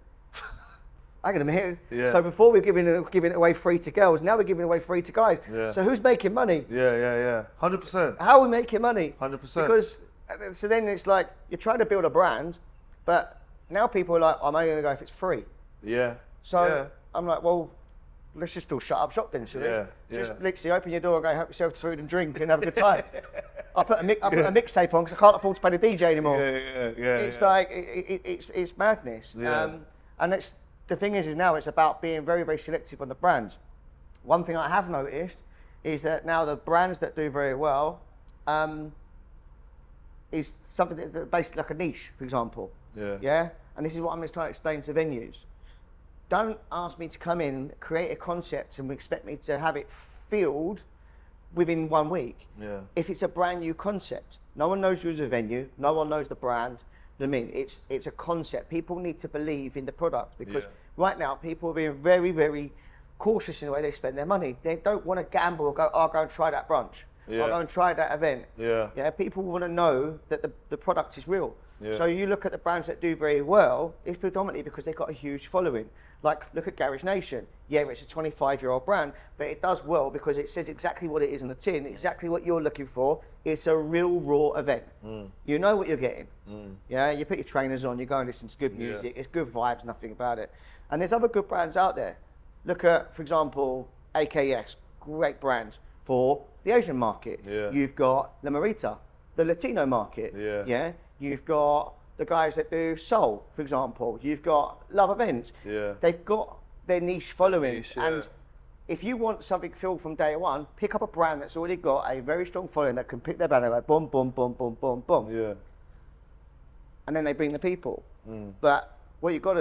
Hang on a minute. Yeah. So before we're giving it away free to girls, now we're giving it away free to guys. Yeah. So who's making money? Yeah. 100%. How are we making money? 100%. Because, so then it's like, you're trying to build a brand, but now people are like, I'm only going to go if it's free. Yeah. So I'm like, well, let's just all shut up shop then, shall we? Just literally open your door and go help yourself to food and drink and have a good time. I put a mixtape on because I can't afford to pay the DJ anymore. It's like, it's madness. Yeah. And it's, the thing is now it's about being very, very selective on the brands. One thing I have noticed is that now the brands that do very well is something that's basically like a niche, for example. Yeah. And this is what I'm just trying to explain to venues. Don't ask me to come in, create a concept, and expect me to have it filled within 1 week. Yeah. If it's a brand new concept, no one knows you as a venue, no one knows the brand. I mean, it's a concept. People need to believe in the product, because right now people are being very, very cautious in the way they spend their money. They don't want to gamble or go, oh, I'll go and try that brunch. I'll go and try that event. Yeah. People want to know that the product is real. Yeah. So you look at the brands that do very well, it's predominantly because they've got a huge following. Like, look at Garage Nation. Yeah, it's a 25-year-old brand, but it does well because it says exactly what it is in the tin, exactly what you're looking for. It's a real raw event. You know what you're getting. Yeah, you put your trainers on, you go and listen to good music. It's good vibes, nothing about it. And there's other good brands out there. Look at, for example, AKS, great brand for the Asian market. Yeah. You've got La Marita, the Latino market. Yeah. Yeah. You've got the guys that do soul, for example. You've got Love Events. Yeah. They've got their niche followings. Yeah. And if you want something filled from day one, pick up a brand that's already got a very strong following that can pick their banner like boom, boom, boom, boom, boom, boom. Yeah. And then they bring the people. But what you've got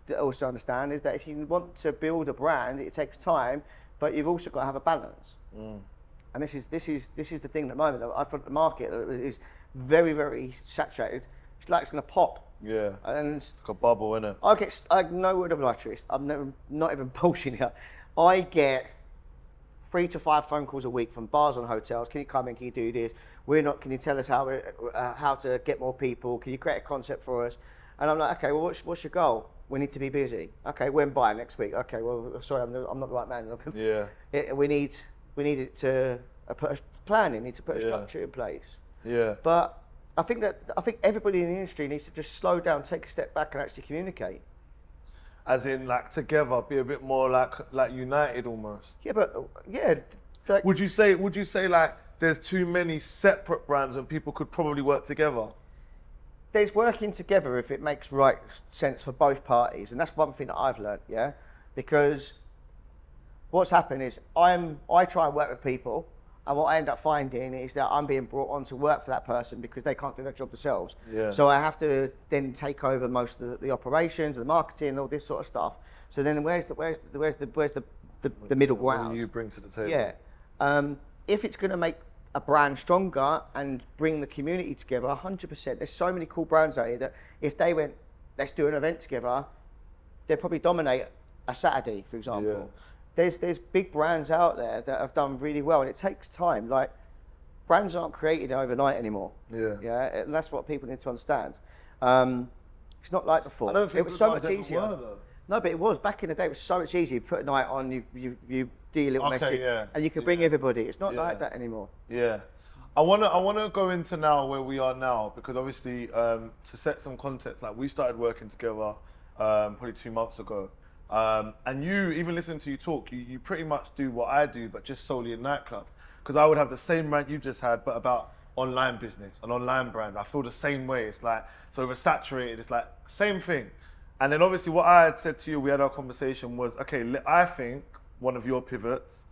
to also understand is that if you want to build a brand, it takes time, but you've also got to have a balance. And this is the thing at the moment. I thought the market is very, very saturated. It's like it's going to pop. Yeah. And it's like a bubble, isn't it? I no word of lie, Trist. I'm not even bullshitting here. I get 3 to 5 phone calls a week from bars and hotels. Can you come in? Can you do this? Can you tell us how to get more people? Can you create a concept for us? And I'm like, okay, well, what's your goal? We need to be busy. Okay, when by next week? Okay, well, sorry, I'm not the right man. Yeah. We need it to put a plan in. Need to put a structure in place. Yeah. But I think everybody in the industry needs to just slow down, take a step back, and actually communicate. As in, like, together, be a bit more like united almost. Yeah, but like, would you say like there's too many separate brands and people could probably work together? There's working together if it makes right sense for both parties, and that's one thing that I've learned. Yeah, because what's happened is I try and work with people, and what I end up finding is that I'm being brought on to work for that person because they can't do their job themselves. Yeah. So I have to then take over most of the operations, the marketing, all this sort of stuff. So then where's the middle ground? What do you bring to the table? Yeah. If it's going to make a brand stronger and bring the community together, 100%. There's so many cool brands out here that if they went, let's do an event together, they'd probably dominate a Saturday, for example. Yeah. There's big brands out there that have done really well, and it takes time. Like, brands aren't created overnight anymore. Yeah. Yeah, and that's what people need to understand. It's not like before. I don't think it was so much ever easier. were, though. No, but it was back in the day. It was so much easier. You put a night on, you do your little message, and you could bring everybody. It's not like that anymore. Yeah. I wanna go into now where we are now, because obviously to set some context, like, we started working together probably 2 months ago. And you, even listening to you talk, you pretty much do what I do, but just solely in nightclub. Because I would have the same rant you just had, but about online business and online brands. I feel the same way. It's like, it's oversaturated. It's like, same thing. And then obviously what I had said to you, we had our conversation was, okay, I think one of your pivots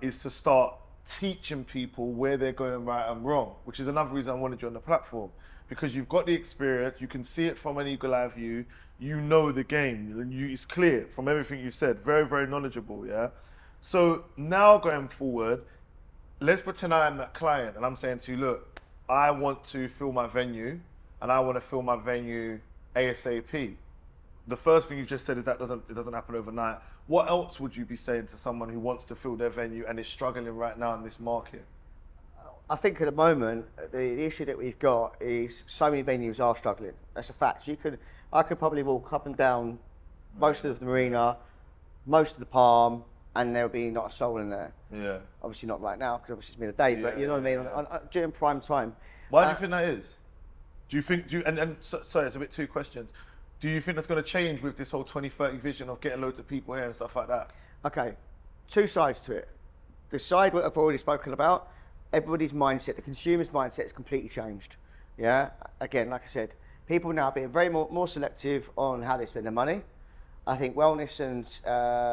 is to start teaching people where they're going right and wrong, which is another reason I wanted you on the platform. Because you've got the experience, you can see it from an eagle eye view, you know the game, it's clear from everything you said, very, very knowledgeable, yeah? So now going forward, let's pretend I am that client and I'm saying to you, look, I want to fill my venue and I want to fill my venue ASAP. The first thing you just said is that it doesn't happen overnight. What else would you be saying to someone who wants to fill their venue and is struggling right now in this market? I think at the moment, the issue that we've got is so many venues are struggling. That's a fact. I could probably walk up and down most of the marina, most of the Palm, and there'll be not a soul in there. Yeah. Obviously not right now, because obviously it's been a day, but you know what I mean? During prime time. Why do you think that is? Sorry, it's a bit 2 questions. Do you think that's going to change with this whole 2030 vision of getting loads of people here and stuff like that? Okay, 2 sides to it. The side that I've already spoken about, everybody's mindset, the consumer's mindset is completely changed. Yeah, again, like I said, people now being very more selective on how they spend their money. I think wellness and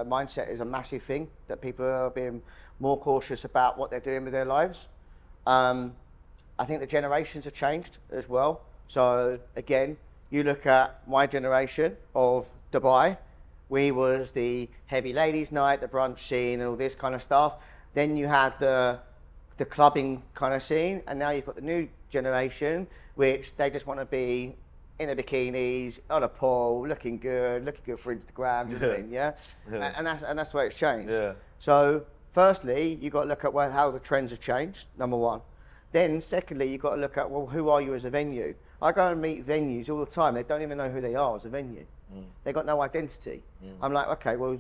mindset is a massive thing, that people are being more cautious about what they're doing with their lives. I think the generations have changed as well. So again, you look at my generation of Dubai, we was the heavy ladies night, the brunch scene and all this kind of stuff. Then you had the clubbing kind of scene, and now you've got the new generation, which they just want to be in the bikinis, on a pool, looking good for Instagram, and that's where it's changed. Yeah. So firstly, you've got to look at how the trends have changed, number one. Then secondly, you've got to look at, well, who are you as a venue? I go and meet venues all the time. They don't even know who they are as a venue. They've got no identity. I'm like, okay, well,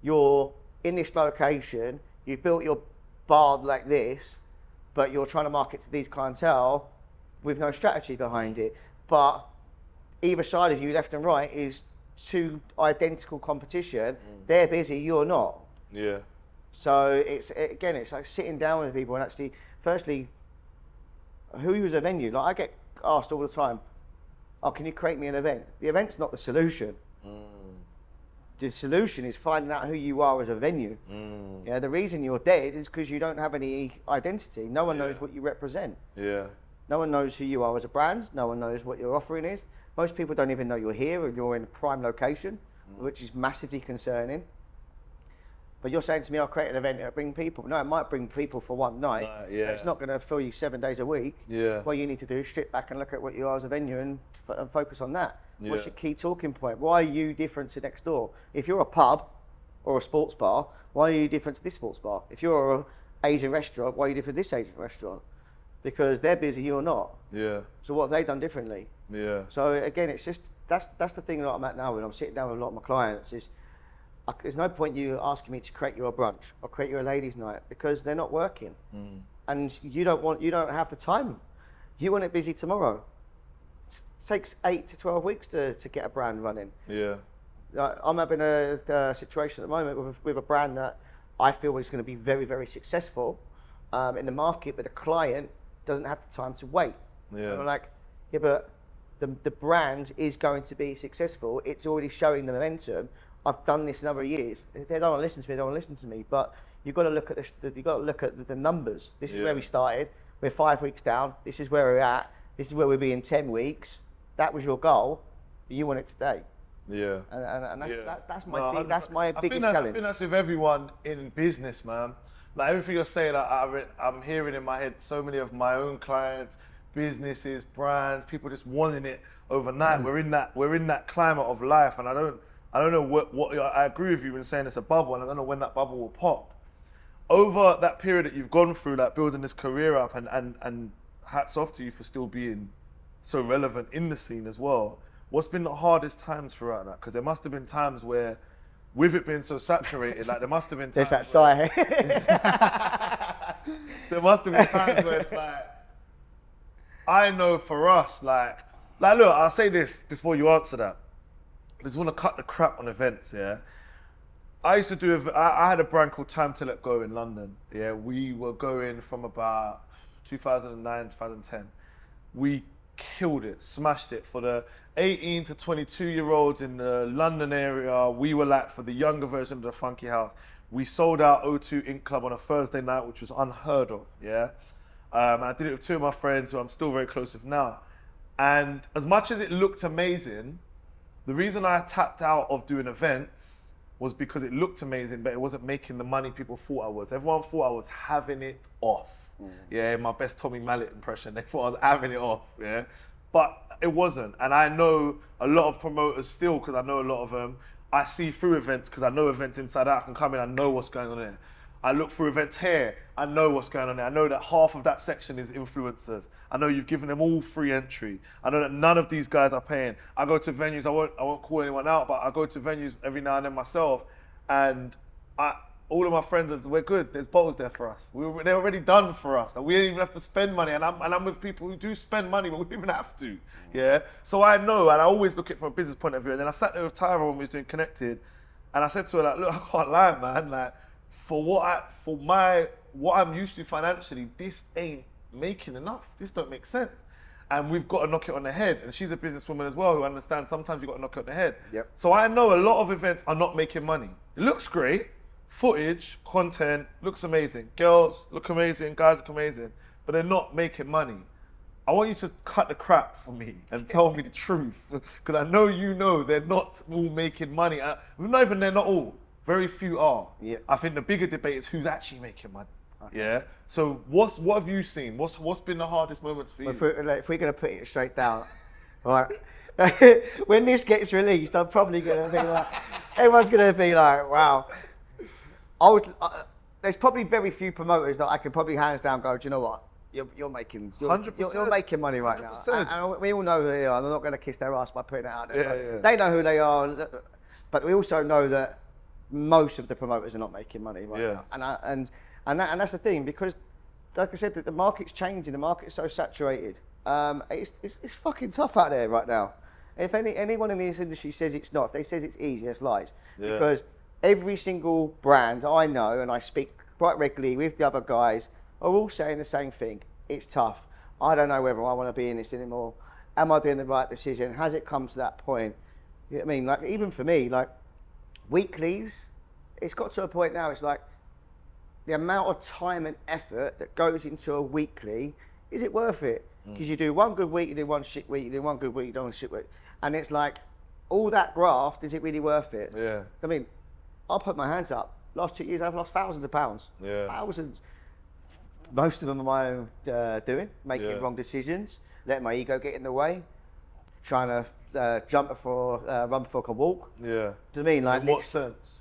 you're in this location, you've built your bar like this, but you're trying to market to these clientele with no strategy behind it. But either side of you, left and right, is two identical competition, they're busy, you're not. Yeah. So it's like sitting down with people and actually, firstly, who use a venue? Like I get asked all the time, oh, can you create me an event? The event's not the solution. The solution is finding out who you are as a venue. Yeah, the reason you're dead is because you don't have any identity. No one knows what you represent. Yeah. No one knows who you are as a brand. No one knows what your offering is. Most people don't even know you're here and you're in a prime location, which is massively concerning. But you're saying to me, I'll create an event that'll bring people. No, it might bring people for one night. It's not going to fill you 7 days a week. What you need to do is strip back and look at what you are as a venue and focus on that. What's your key talking point? Why are you different to next door? If you're a pub or a sports bar, why are you different to this sports bar? If you're an Asian restaurant, why are you different to this Asian restaurant? Because they're busy, you're not. So what have they done differently? So again, it's just, that's the thing that I'm at now when I'm sitting down with a lot of my clients is, there's no point you asking me to create you a brunch or create you a ladies' night because they're not working, and you don't have the time. You want it busy tomorrow. It takes 8 to 12 weeks to get a brand running. I'm having a situation at the moment with a brand that I feel is going to be very, very successful in the market, but the client doesn't have the time to wait. And I'm like, yeah, but the brand is going to be successful. It's already showing the momentum. I've done this a number of years. If they don't want to listen to me, they don't want to listen to me. But you've got to look at the numbers. This is where we started. We're 5 weeks down. This is where we're at. This is where we'll be in 10 weeks. That was your goal. But you want it today. And that's my biggest challenge. I think that's with everyone in business, man. Like everything you're saying, I'm hearing in my head so many of my own clients, businesses, brands, people just wanting it overnight. We're in that climate of life, and I don't know what I agree with you in saying it's a bubble, and I don't know when that bubble will pop. Over that period that you've gone through, like building this career up, and hats off to you for still being so relevant in the scene as well. What's been the hardest times throughout that? Because there must have been times where, with it being so saturated, like there must have been times. There's that sigh. There must have been times where it's like, I know for us, like look, I'll say this before you answer that. I just want to cut the crap on events, yeah? I used to do, I had a brand called Time to Let Go in London, yeah? We were going from about 2009, 2010. We killed it, smashed it. For the 18 to 22-year-olds in the London area, we were like, for the younger version of the Funky House, we sold out O2 Ink Club on a Thursday night, which was unheard of, yeah? I did it with two of my friends who I'm still very close with now. And as much as it looked amazing, the reason I tapped out of doing events was because it looked amazing, but it wasn't making the money people thought I was. Everyone thought I was having it off. Yeah, my best Tommy Mallet impression. They thought I was having it off, yeah? But it wasn't. And I know a lot of promoters still, because I know a lot of them, I see through events, because I know events inside out. I can come in, I know what's going on there. I look through events here, I know what's going on there. I know that half of that section is influencers. I know you've given them all free entry. I know that none of these guys are paying. I go to venues, I won't call anyone out, but I go to venues every now and then myself, and all of my friends, we're good, there's bottles there for us. They're already done for us. We don't even have to spend money, and I'm with people who do spend money, but we don't even have to, yeah? So I know, and I always look at it from a business point of view, and then I sat there with Tyra when we was doing Connected, and I said to her, like, look, I can't lie, man, like, for what I'm used to financially, this ain't making enough. This don't make sense. And we've got to knock it on the head. And she's a businesswoman as well who understands sometimes you've got to knock it on the head. So I know a lot of events are not making money. It looks great. Footage, content, looks amazing. Girls look amazing, guys look amazing, but they're not making money. I want you to cut the crap for me and tell me the truth. Because I know you know they're not all making money. Not even they're not all. Very few are. I think the bigger debate is who's actually making money. Yeah. So what have you seen? What's been the hardest moments for you? If we're going to put it straight down, right? When this gets released, I'm probably going to be like, everyone's going to be like, wow. There's probably very few promoters that I can probably hands down go, do you know what? You're making 100%. You're making money right 100%. now. And we all know who they are. They're not going to kiss their ass by putting it out there. They know who they are, but we also know that most of the promoters are not making money right now. And that's the thing, because like I said, the market's changing, the market's so saturated. It's fucking tough out there right now. If anyone in this industry says it's not, if they says it's easy, it's lies. Yeah. Because every single brand I know, and I speak quite regularly with the other guys, are all saying the same thing. It's tough. I don't know whether I want to be in this anymore. Am I doing the right decision? Has it come to that point? You know what I mean? Like, even for me, like, weeklies, it's got to a point now, it's like, the amount of time and effort that goes into a weekly, is it worth it? Because you do one good week, you do one shit week, you do one good week, you do one shit week. And it's like, all that graft, is it really worth it? Yeah. I mean, I'll put my hands up. Last 2 years, I've lost thousands of pounds. Yeah. Thousands. Most of them are my own doing, making wrong decisions, letting my ego get in the way, trying to run before I can walk. Yeah. Do you know what I mean? Like, in what sense?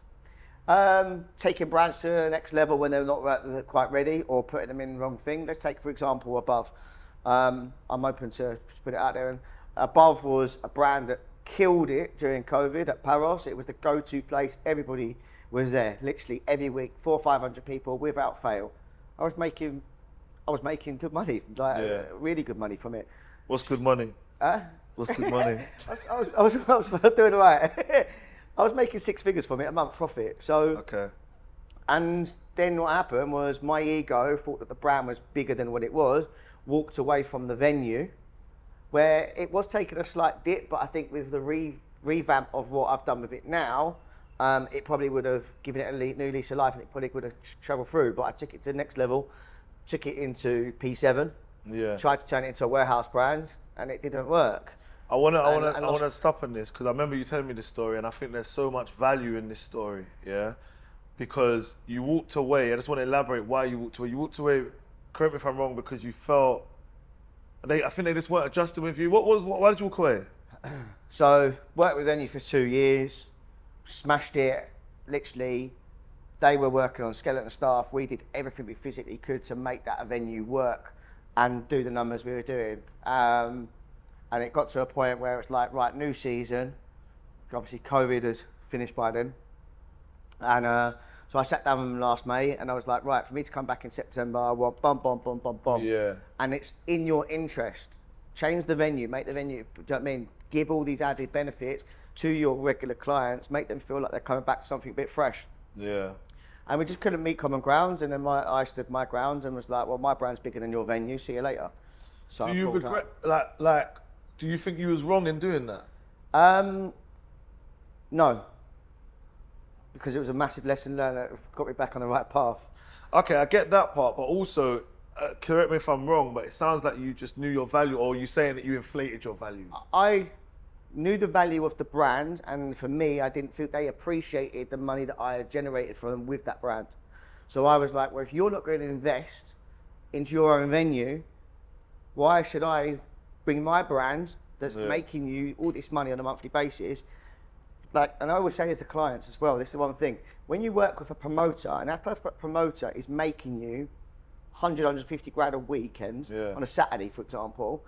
Taking brands to the next level when they're not quite ready, or putting them in the wrong thing. Let's take, for example, Above. I'm open to put it out there. And Above was a brand that killed it during COVID at Paros. It was the go-to place. Everybody was there, literally every week, 400 or 500 people without fail. I was making good money, like really good money from it. What's good money? What's good money? I was doing all right. I was making 6 figures from it, a month profit. So, and then what happened was my ego thought that the brand was bigger than what it was, walked away from the venue, where it was taking a slight dip, but I think with the revamp of what I've done with it now, it probably would have given it a new lease of life, and it probably would have travelled through. But I took it to the next level, took it into P7, tried to turn it into a warehouse brand, and it didn't work. I wanna stop on this because I remember you telling me this story, and I think there's so much value in this story, because you walked away. I just want to elaborate why you walked away. You walked away, correct me if I'm wrong, because you felt I think they just weren't adjusting with you. Why did you walk away? So worked with Venue for 2 years, smashed it. Literally, they were working on skeleton staff. We did everything we physically could to make that venue work and do the numbers we were doing. And it got to a point where it's like, right, new season. Obviously, COVID has finished by then. And so I sat down with them last May, and I was like, right, for me to come back in September, I want bum. Yeah. And it's in your interest. Change the venue, make the venue, do you know what I mean? Give all these added benefits to your regular clients, make them feel like they're coming back to something a bit fresh. Yeah. And we just couldn't meet common grounds, and then I stood my ground and was like, well, my brand's bigger than your venue, see you later. So do you regret, do you think you was wrong in doing that? No. Because it was a massive lesson learned that got me back on the right path. Okay, I get that part, but also, correct me if I'm wrong, but it sounds like you just knew your value, or you saying that you inflated your value. I knew the value of the brand, and for me, I didn't feel they appreciated the money that I had generated for them with that brand. So I was like, well, if you're not going to invest into your own venue, why should I bring my brand that's making you all this money on a monthly basis? Like, and I always say this to clients as well, this is the one thing, when you work with a promoter, and that promoter is making you 100, 150 grand a weekend on a Saturday, for example,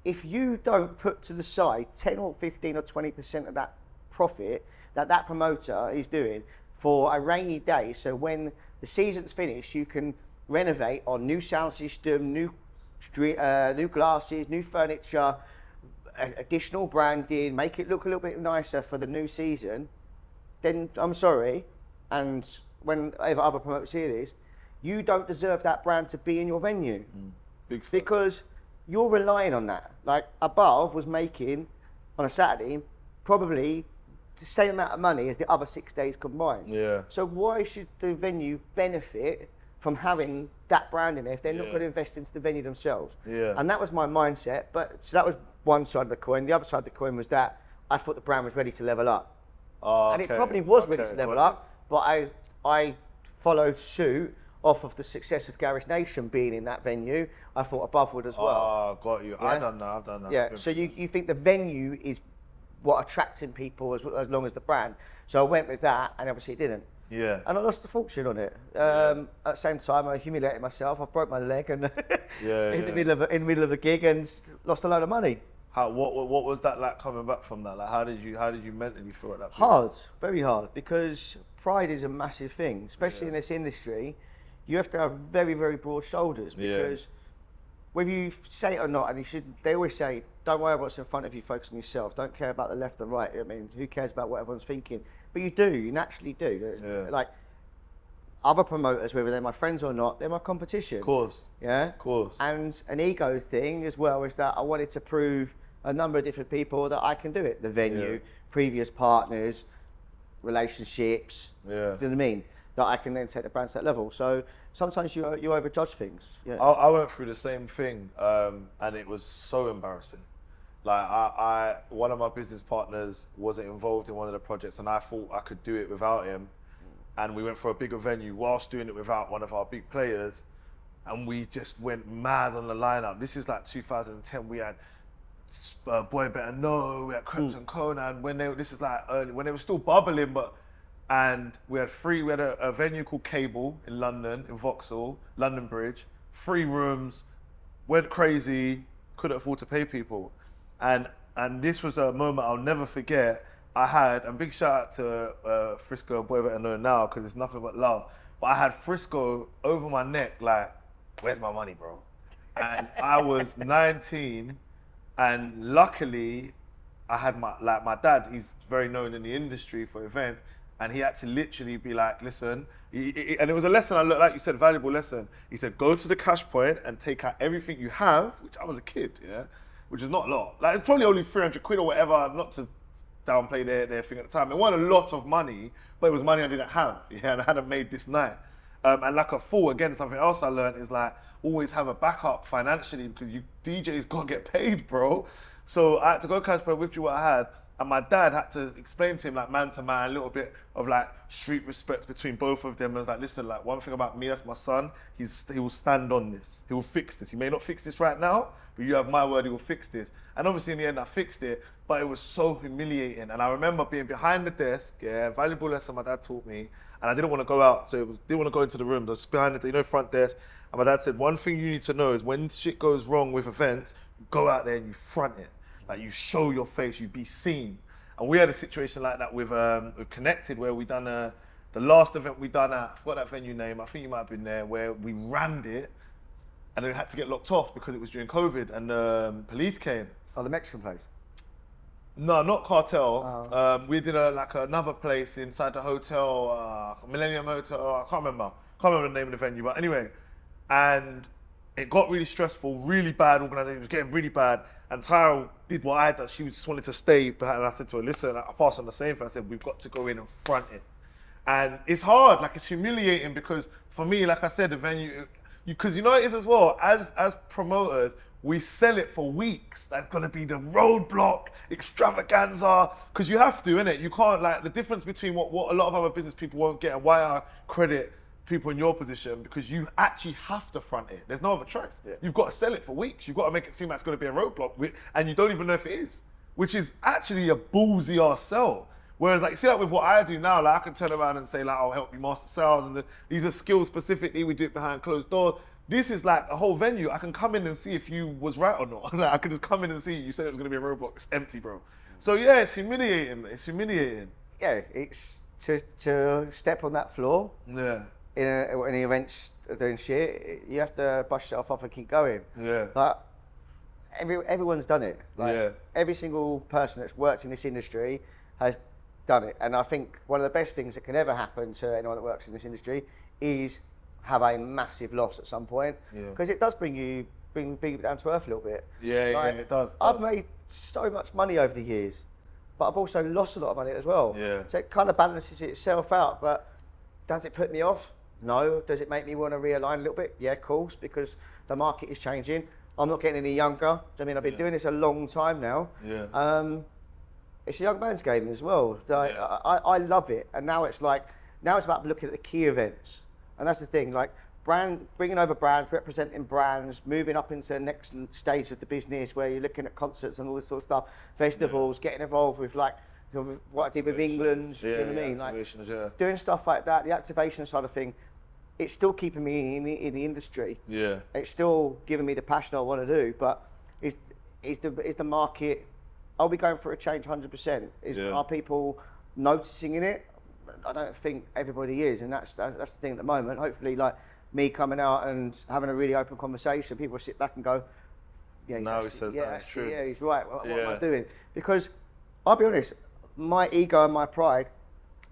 if you don't put to the side 10 or 15 or 20% of that profit that promoter is doing for a rainy day, so when the season's finished, you can renovate on new sound system, new glasses, new furniture, additional branding, make it look a little bit nicer for the new season, then I'm sorry, and when other promoters hear this, you don't deserve that brand to be in your venue. Because you're relying on that. Like, Above was making, on a Saturday, probably the same amount of money as the other 6 days combined. Yeah. So why should the venue benefit from having that brand in there if they're not going to invest into the venue themselves? Yeah. And that was my mindset. But so that was one side of the coin. The other side of the coin was that I thought the brand was ready to level up. And it probably was ready to level up, but I followed suit off of the success of Garage Nation being in that venue. I thought Above would as well. Oh, got you. Yeah? I've done that. Yeah, so you think the venue is what attracting people as long as the brand. So I went with that, and obviously it didn't. Yeah. And I lost a fortune on it. At the same time, I humiliated myself. I broke my leg and in the middle of the gig, and lost a load of money. What was that like coming back from that? Like, how did you mentally feel at that point? Hard, very hard, because pride is a massive thing, especially in this industry. You have to have very, very broad shoulders, because whether you say it or not, and they always say, don't worry about what's in front of you, focus on yourself. Don't care about the left and right. I mean, who cares about what everyone's thinking? But you naturally do. Yeah. Like, other promoters, whether they're my friends or not, they're my competition. Of course. Yeah? Of course. And an ego thing as well is that I wanted to prove a number of different people that I can do it. The venue, previous partners, relationships, do you know what I mean? That I can then take the brand to that level. So sometimes you overjudge things. Yeah. I went through the same thing, and it was so embarrassing. Like one of my business partners wasn't involved in one of the projects, and I thought I could do it without him. And we went for a bigger venue whilst doing it without one of our big players, and we just went mad on the lineup. This is like 2010. We had Boy Better Know, we had Krept and Conan. This is like early when they were still bubbling, and we had a venue called Cable in London, in Vauxhall, London Bridge, 3 rooms, went crazy, couldn't afford to pay people. And this was a moment I'll never forget. I had, and big shout out to Frisco and Boy Better Know now, because it's nothing but love. But I had Frisco over my neck, like, where's my money, bro? And I was 19, and luckily, I had my dad, he's very known in the industry for events, and he had to literally be like, listen, and it was a lesson I learned, like you said, valuable lesson. He said, go to the cash point and take out everything you have, which I was a kid, which is not a lot. Like, it's probably only 300 quid or whatever, not to downplay their thing at the time. It wasn't a lot of money, but it was money I didn't have, and I hadn't made this night. And like a fool, again, something else I learned is like, always have a backup financially, because you DJs gotta get paid, bro. So I had to go cash point, withdrew what I had, and my dad had to explain to him, like, man to man, a little bit of like street respect between both of them. I was like, listen, like, one thing about me, that's my son, he will stand on this. He will fix this. He may not fix this right now, but you have my word, he will fix this. And obviously in the end I fixed it, but it was so humiliating. And I remember being behind the desk, valuable lesson my dad taught me, and I didn't want to go out, so didn't want to go into the room. I was behind the front desk, and my dad said, one thing you need to know is when shit goes wrong with events, you go out there and you front it. Like, you show your face, you be seen. And we had a situation like that with Connected, where we done the last event we done at, I forgot that venue name, I think you might have been there, where we rammed it, and then we had to get locked off because it was during COVID, and police came. Oh, the Mexican place? No, not Cartel. We did another place inside the hotel, Millennium Hotel, I can't remember the name of the venue, but anyway. And it got really stressful, really bad organisation, it was getting really bad. And Tyra did what I did, she just wanted to stay behind, and I said to her, listen, I passed on the same thing, I said, we've got to go in and front it. And it's hard, like, it's humiliating, because for me, like I said, the venue, because you know it is as well, as promoters, we sell it for weeks. That's gonna be the roadblock, extravaganza, because you have to, innit? You can't, like, the difference between what a lot of other business people won't get, and why I credit people in your position, because you actually have to front it. There's no other choice. Yeah. You've got to sell it for weeks. You've got to make it seem like it's going to be a roadblock, and you don't even know if it is, which is actually a ballsy ass sell. Whereas, like, see, like with what I do now, like, I can turn around and say, like, I'll help you master sales, and these are skills specifically, we do it behind closed doors. This is like a whole venue. I can come in and see if you was right or not. Like, I can just come in and see you said it was going to be a roadblock. It's empty, bro. So yeah, it's humiliating. It's humiliating. Yeah, it's to step on that floor. Yeah. In an event doing shit, you have to brush yourself off and keep going. Yeah. But everyone's done it. Like, every single person that's worked in this industry has done it. And I think one of the best things that can ever happen to anyone that works in this industry is have a massive loss at some point. Because it does bring people down to earth a little bit. Yeah, like, it does. I've made so much money over the years, but I've also lost a lot of money as well. Yeah. So it kind of balances itself out. But does it put me off? No. Does it make me want to realign a little bit? Yeah, of course, because the market is changing. I'm not getting any younger. I mean, I've been doing this a long time now. Yeah. It's a young man's game as well. So I love it. And now it's about looking at the key events. And that's the thing, like, bringing over brands, representing brands, moving up into the next stage of the business where you're looking at concerts and all this sort of stuff, festivals, getting involved with, like, what I did with England, do you know what I mean? Like, doing stuff like that, the activation side of thing, it's still keeping me in the industry. Yeah. It's still giving me the passion I want to do, but is the market, are we going for a change 100%? Are people noticing in it? I don't think everybody is, and that's the thing at the moment. Hopefully, like me coming out and having a really open conversation, people sit back and go, now he says that it's true. Yeah, he's right. What am I doing? Because I'll be honest, my ego and my pride,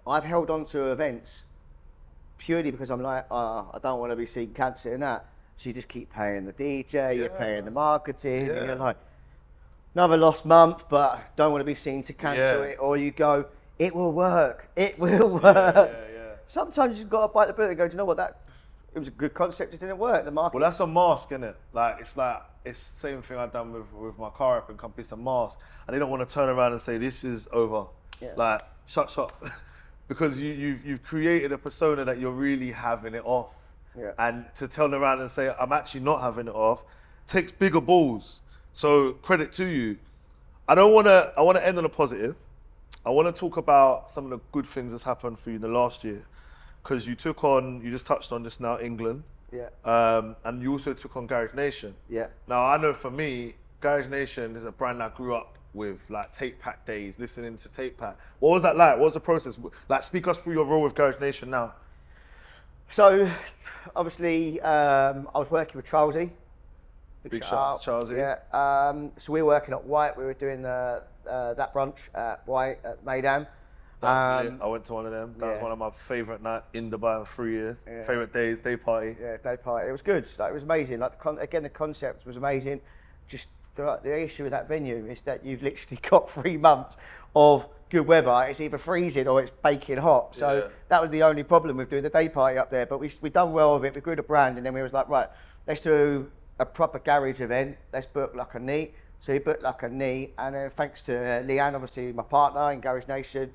I've held on to events purely because I'm like, I don't want to be seen cancelling that. So you just keep paying the DJ, you're paying the marketing, and you're like, another lost month, but don't want to be seen to cancel it. Or you go, it will work. It will work. Sometimes you've got to bite the bullet and go, do you know what, it was a good concept, it didn't work. The market. Well, that's a mask, isn't it? It's the same thing I've done with my car repping company. It's a mask. And they don't want to turn around and say, this is over. Yeah. Shut. Because you've created a persona that you're really having it off. Yeah. And to turn around and say, I'm actually not having it off, takes bigger balls. So credit to you. I want to end on a positive. I want to talk about some of the good things that's happened for you in the last year. Because you just touched on just now England. Yeah. And you also took on Garage Nation. Yeah. Now I know for me, Garage Nation is a brand I grew up with, like Tape Pack days, listening to Tape Pack. What was that like? What was the process? Like, speak us through your role with Garage Nation now. So, obviously, I was working with Charlesy. Big shout out to Charlesy. Yeah. So we were working at White. We were doing that brunch at White at Maydam. I went to one of them. That was one of my favourite nights in Dubai for 3 years. Yeah. Favourite days, day party. Yeah, day party. It was good. It was amazing. The concept was amazing. Just the issue with that venue is that you've literally got 3 months of good weather. It's either freezing or it's baking hot. So that was the only problem with doing the day party up there. But we done well with it. We grew the brand, and then we was like, right, let's do a proper garage event. Let's book like a knee. So we booked like a knee, and then thanks to Leanne, obviously my partner in Garage Nation,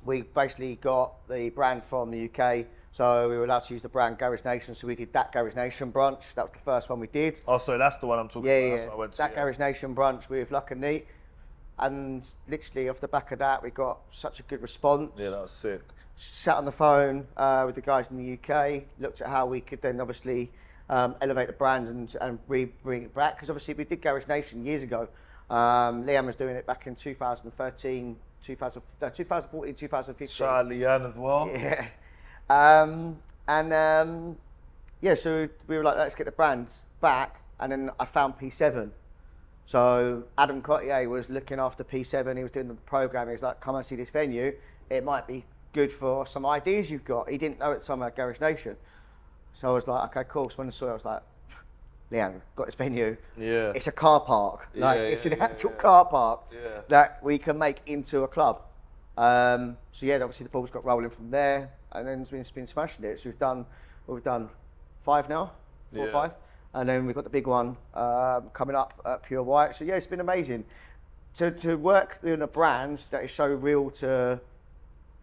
we basically got the brand from the UK. So we were allowed to use the brand Garage Nation. So we did that Garage Nation brunch. That was the first one we did. Oh, so that's the one I'm talking about. Yeah. That's what I went to, that Garage Nation brunch with Luck and Neat. And literally off the back of that, we got such a good response. Yeah, that was sick. Sat on the phone with the guys in the UK, looked at how we could then obviously elevate the brand and bring it back. Because obviously we did Garage Nation years ago. Liam was doing it back in 2013, 2014, 2015. Shout out Leanne as well. Yeah. So we were like, let's get the brand back. And then I found P7. So Adam Cottier was looking after P7. He was doing the program. He was like, come and see this venue. It might be good for some ideas you've got. He didn't know at the time about Garage Nation. So I was like, okay, cool. So when I saw it, I was like, Leanne, got this venue. Yeah. It's a car park. It's an actual car park that we can make into a club. Obviously the ball's got rolling from there, and then it's been smashing it. So we've done 5 now, 4 or 5. And then we've got the big one coming up at Pure White. So yeah, it's been amazing to work in a brand that is so real to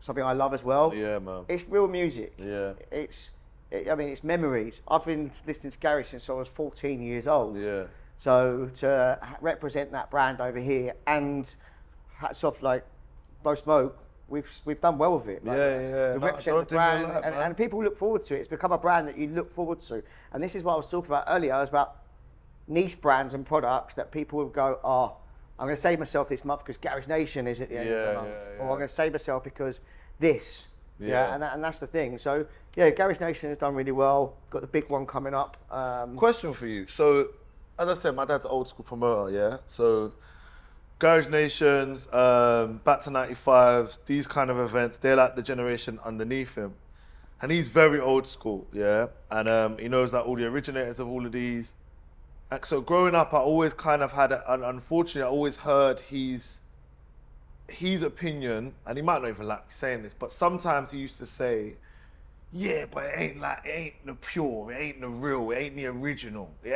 something I love as well. Yeah, man. It's real music. Yeah. It's memories. I've been listening to Gary since I was 14 years old. Yeah. So to represent that brand over here, and hats off, like Bo Smoke, we've done well with it. We've represented the brand, and people look forward to it. It's become a brand that you look forward to. And this is what I was talking about earlier. I was about niche brands and products that people will go, I'm going to save myself this month because Garage Nation is at the end of the month. Or I'm going to save myself because this. And that's the thing. So yeah, Garage Nation has done really well. Got the big one coming up. Question for you. So as I said, my dad's an old school promoter, yeah? So Garage Nations, back to 95s, these kind of events, they're like the generation underneath him. And he's very old school, yeah? And he knows like all the originators of all of these. And so growing up, I always kind of had, unfortunately, I always heard his opinion, and he might not even like saying this, but sometimes he used to say, yeah, but it ain't the pure, it ain't the real, it ain't the original, it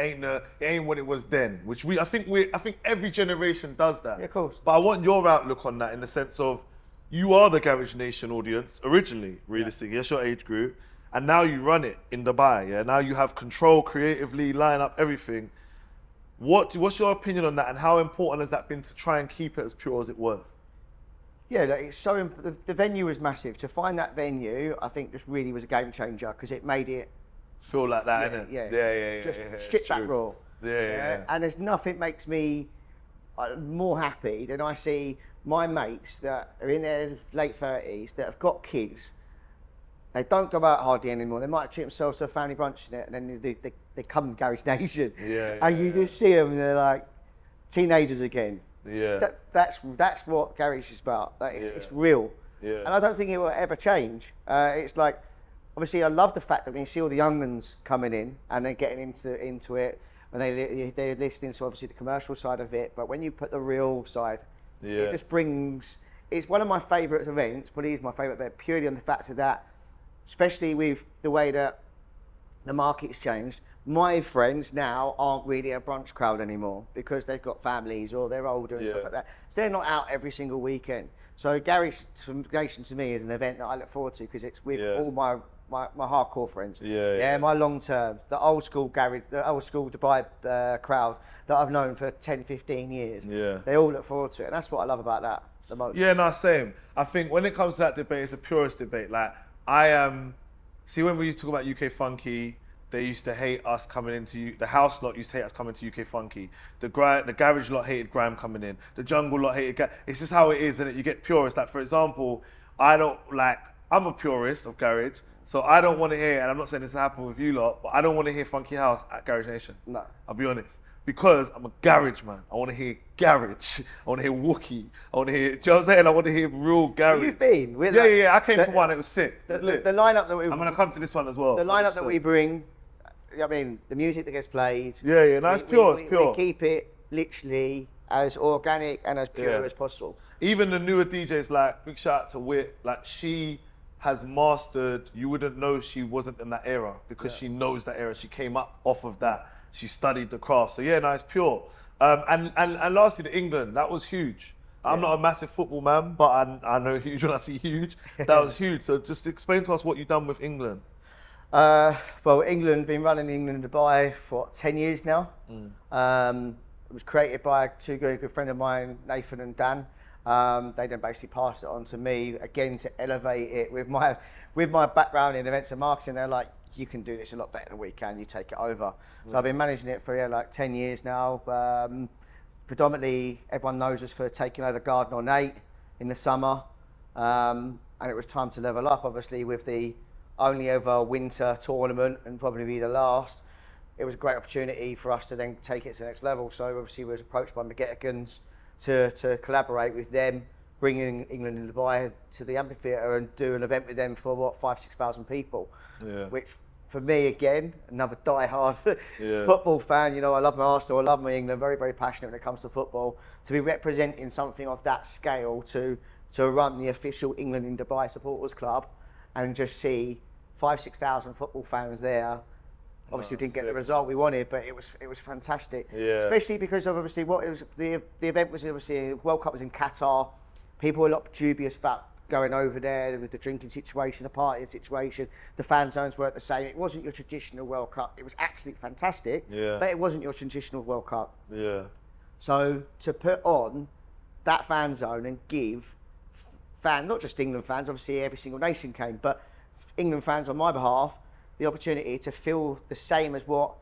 ain't what it was then. Which I think every generation does that. Yeah, of course. But I want your outlook on that in the sense of, you are the Garage Nation audience originally, realistically, that's your age group, and now you run it in Dubai. Yeah, now you have control creatively, line up everything. What's your opinion on that, and how important has that been to try and keep it as pure as it was? Yeah, it's so the venue was massive. To find that venue, I think just really was a game changer because it made it feel like that, innit? Yeah. Just strip that raw. Yeah. And there's nothing makes me more happy than I see my mates that are in their late 30s that have got kids They don't go out hardly anymore. They might treat themselves to a family brunch in it, and then they come Garage Nation. And you just see them, and they're like teenagers again. That's what Garage is about. It's real. And I don't think it will ever change. It's like, obviously, I love the fact that when you see all the young ones coming in and they're getting into it, and they're listening to obviously the commercial side of it, but when you put the real side, it just brings. It's one of my favourite events, but it is my favourite event purely on the fact of that. Especially with the way that the market's changed, my friends now aren't really a brunch crowd anymore because they've got families or they're older and stuff like that. So they're not out every single weekend. So Garage Nation to me is an event that I look forward to because it's with all my hardcore friends. My long term, the old school Dubai crowd that I've known for 10, 15 years. They all look forward to it, and that's what I love about that the most. Same. I think when it comes to that debate, it's a purist debate. Like, see, when we used to talk about UK Funky, they used to hate us coming into the house lot used to hate us coming to UK Funky. The garage lot hated grime coming in. The jungle lot hated. It's just how it is, and you get purists. Like, for example, I'm a purist of garage, so I don't want to hear, and I'm not saying this happened with you lot, but I don't want to hear Funky House at Garage Nation. No, I'll be honest. Because I'm a garage man. I want to hear garage. I want to hear Wookie. I want to hear, do you know what I'm saying? I want to hear real garage. You've been. I came to one, it was sick. The lineup that I'm going to come to this one as well. The lineup that we bring, I mean, the music that gets played. It's pure. We keep it literally as organic and as pure as possible. Even the newer DJs, like, big shout out to Wit, like, she has mastered, you wouldn't know she wasn't in that era because she knows that era. She came up off of that. She studied the craft. So it's pure. And lastly, the England, that was huge. I'm not a massive football man, but I know huge when I see huge. That was huge. So just explain to us what you've done with England. Well, England, been running England and Dubai for 10 years now. It was created by two good friends of mine, Nathan and Dan. They then basically passed it on to me again to elevate it with my background in events and marketing. They're like, you can do this a lot better than we can. You take it over. So I've been managing it for like 10 years now. Predominantly, everyone knows us for taking over Garden on 8 in the summer, and it was time to level up. Obviously, with the only ever winter tournament and probably be the last, it was a great opportunity for us to then take it to the next level. So obviously, we was approached by McGettigans to collaborate with them, bringing England and Dubai to the amphitheatre and do an event with them for 5,000-6,000 people. Which for me, again, another die-hard football fan. You know, I love my Arsenal, I love my England, very, very passionate when it comes to football. To be representing something of that scale, to run the official England in Dubai supporters club and just see 5,000-6,000 football fans there. Obviously, we didn't get the result we wanted, but it was fantastic. Especially because of obviously what it was. The event was obviously, World Cup was in Qatar. People were a lot dubious about going over there with the drinking situation, the party situation. The fan zones weren't the same. It wasn't your traditional World Cup. It was absolutely fantastic, but it wasn't your traditional World Cup. So to put on that fan zone and give not just England fans, obviously every single nation came, but England fans on my behalf, the opportunity to feel the same as what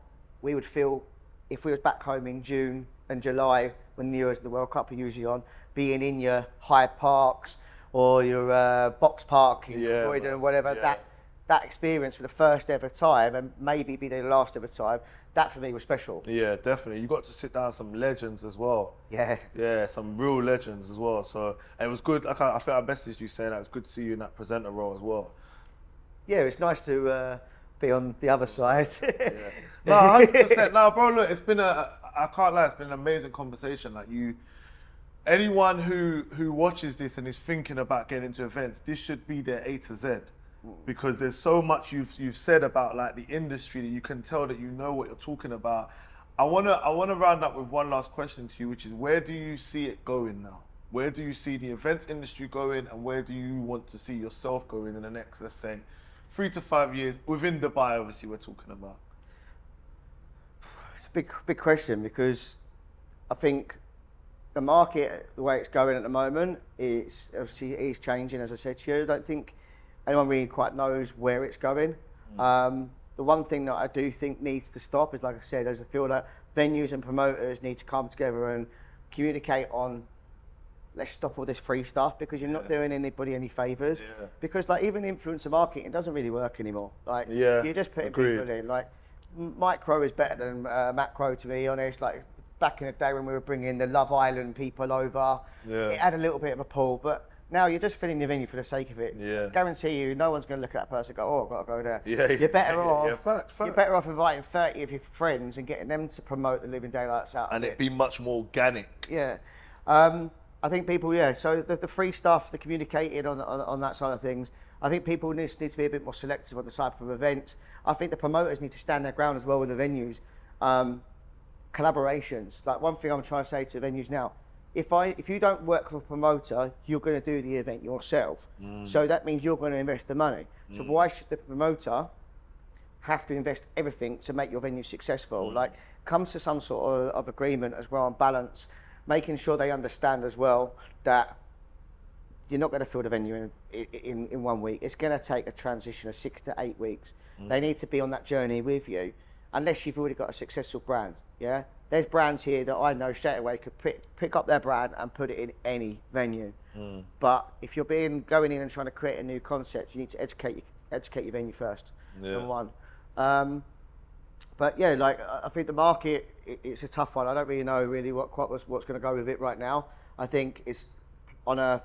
we would feel if we was back home in June and July when the Euros and the World Cup are usually on, being in your Hyde Parks or your Box Park in Croydon or whatever. That experience for the first ever time, and maybe be the last ever time, that for me was special. Yeah, definitely. You got to sit down with some legends as well. Yeah, some real legends as well. So it was good. I think I messaged you saying that it was good to see you in that presenter role as well. Yeah, it's nice to be on the other side. No, 100%. No, bro, look, I can't lie, it's been an amazing conversation. Like, anyone who watches this and is thinking about getting into events, this should be their A to Z. Because there's so much you've said about like the industry that you can tell that you know what you're talking about. I wanna round up with one last question to you, which is, where do you see it going now? Where do you see the events industry going, and where do you want to see yourself going in the next, let's say, 3 to 5 years within Dubai? Obviously, we're talking about. It's a big question, because I think the market, the way it's going at the moment, is obviously changing. As I said to you, I don't think anyone really quite knows where it's going. The one thing that I do think needs to stop is, like I said, I feel that venues and promoters need to come together and communicate on let's stop all this free stuff because you're not doing anybody any favors. Because like even influencer marketing doesn't really work anymore. Like you're just putting people in. Like micro is better than macro, to be honest. Like back in the day when we were bringing the Love Island people over, it had a little bit of a pull, but now you're just filling your venue for the sake of it. Guarantee you, no one's going to look at that person and go, oh, I've got to go there. You're better off. Facts. You're better off inviting 30 of your friends and getting them to promote the living daylights out. And it'd be much more organic. I think people, so the free stuff, the communicating on that side of things, I think people need to be a bit more selective on the type of events. I think the promoters need to stand their ground as well with the venues. Collaborations, like one thing I'm trying to say to venues now, if you don't work with a promoter, you're going to do the event yourself. So that means you're going to invest the money. So why should the promoter have to invest everything to make your venue successful? Like, come to some sort of agreement as well on balance, making sure they understand as well that you're not going to fill the venue in 1 week. It's going to take a transition of 6 to 8 weeks. They need to be on that journey with you, unless you've already got a successful brand. There's brands here that I know straight away could pick up their brand and put it in any venue. But if you're going in and trying to create a new concept, you need to educate your venue first. Number one. But like I think the market, it's a tough one. I don't really know what's going to go with it right now. I think it's on a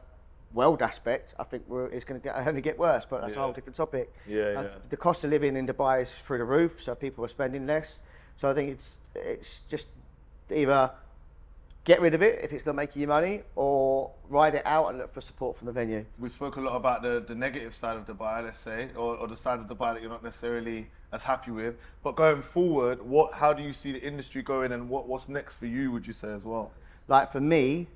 world aspect. I think it's going to only get worse, but that's a whole different topic. The cost of living in Dubai is through the roof, so people are spending less. So I think it's just either get rid of it if it's not making you money, or ride it out and look for support from the venue. We spoke a lot about the negative side of Dubai, let's say, or the side of Dubai that you're not necessarily as happy with. But going forward, how do you see the industry going, and what's next for you, would you say, as well? Like for me,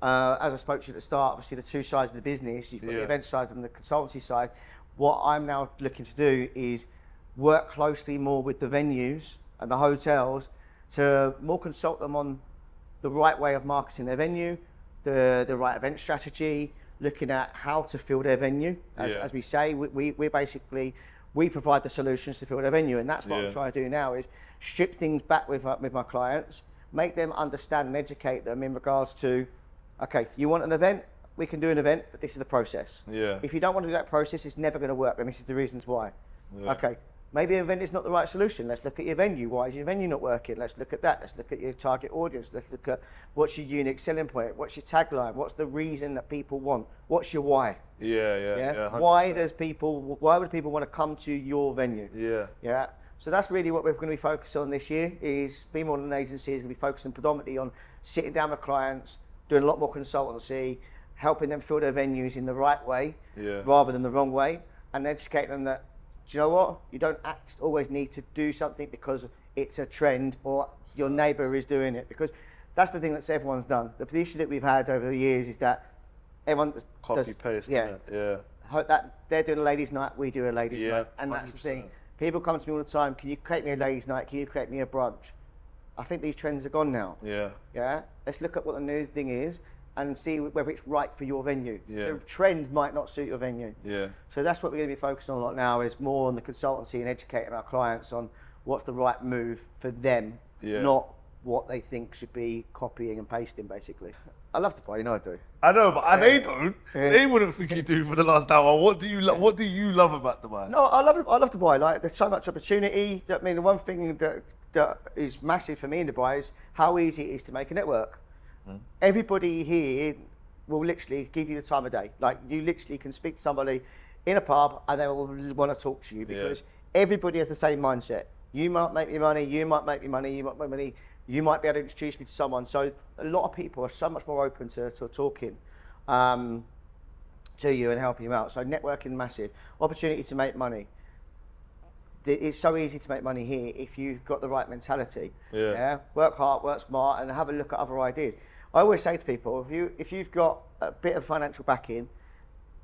as I spoke to you at the start, obviously the two sides of the business, you've got the event side and the consultancy side. What I'm now looking to do is work closely more with the venues and the hotels to more consult them on the right way of marketing their venue, the right event strategy, looking at how to fill their venue. As we say, we basically provide the solutions to fill their venue, and that's what I'm trying to do now, is strip things back with my clients, make them understand and educate them in regards to, okay, you want an event, we can do an event, but this is the process. If you don't want to do that process, it's never going to work, and this is the reasons why. Okay, maybe an event is not the right solution. Let's look at your venue. Why is your venue not working? Let's look at that. Let's look at your target audience. Let's look at what's your unique selling point. What's your tagline? What's the reason that people want? What's your why? Why would people want to come to your venue? So that's really what we're going to be focused on this year, is Be More Than an Agency is going to be focusing predominantly on sitting down with clients, doing a lot more consultancy, helping them fill their venues in the right way rather than the wrong way, and educate them that, do you know what? You don't always need to do something because it's a trend or your neighbour is doing it, because that's the thing that everyone's done. The issue that we've had over the years is that everyone copy paste. That they're doing a ladies' night, we do a ladies' night, and 100%. That's the thing. People come to me all the time. Can you create me a ladies' night? Can you create me a brunch? I think these trends are gone now. Let's look at what the new thing is and see whether it's right for your venue. The trend might not suit your venue. So that's what we're going to be focused on a lot now, is more on the consultancy and educating our clients on what's the right move for them, not what they think should be copying and pasting, basically. I love Dubai, you know I do. I know, but they don't. They wouldn't think you do for the last hour. What do you love about Dubai? No, I love Dubai. Like, there's so much opportunity. I mean, the one thing that is massive for me in Dubai is how easy it is to make a network. Everybody here will literally give you the time of day. Like, you literally can speak to somebody in a pub and they will want to talk to you, because everybody has the same mindset. You might make me money, you might make me money, you might make money, you might be able to introduce me to someone. So a lot of people are so much more open to talking to you and helping you out. So networking, massive. Opportunity to make money. It's so easy to make money here if you've got the right mentality. Work hard, work smart, and have a look at other ideas. I always say to people, if you've got a bit of financial backing,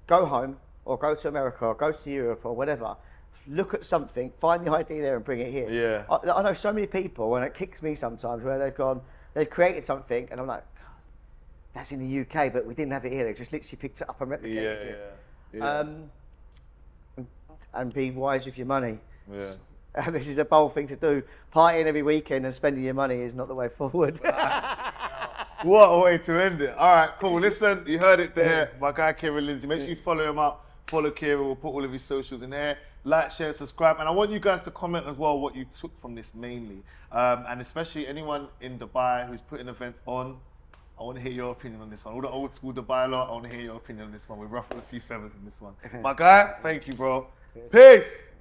go home or go to America or go to Europe or whatever. Look at something, find the idea there and bring it here. I know so many people, and it kicks me sometimes, where they've created something and I'm like, God, that's in the UK, but we didn't have it here. They just literally picked it up and replicated it. And be wise with your money. And this is a bold thing to do. Partying every weekend and spending your money is not the way forward. What a way to end it. All right, cool. Listen, you heard it there. My guy, Kieran Lindsay. Make sure you follow him up. Follow Kieran. We'll put all of his socials in there. Like, share, subscribe. And I want you guys to comment as well what you took from this mainly. And especially anyone in Dubai who's putting events on. I want to hear your opinion on this one. All the old school Dubai lot, I want to hear your opinion on this one. We've ruffled a few feathers in this one. My guy, thank you, bro. Peace.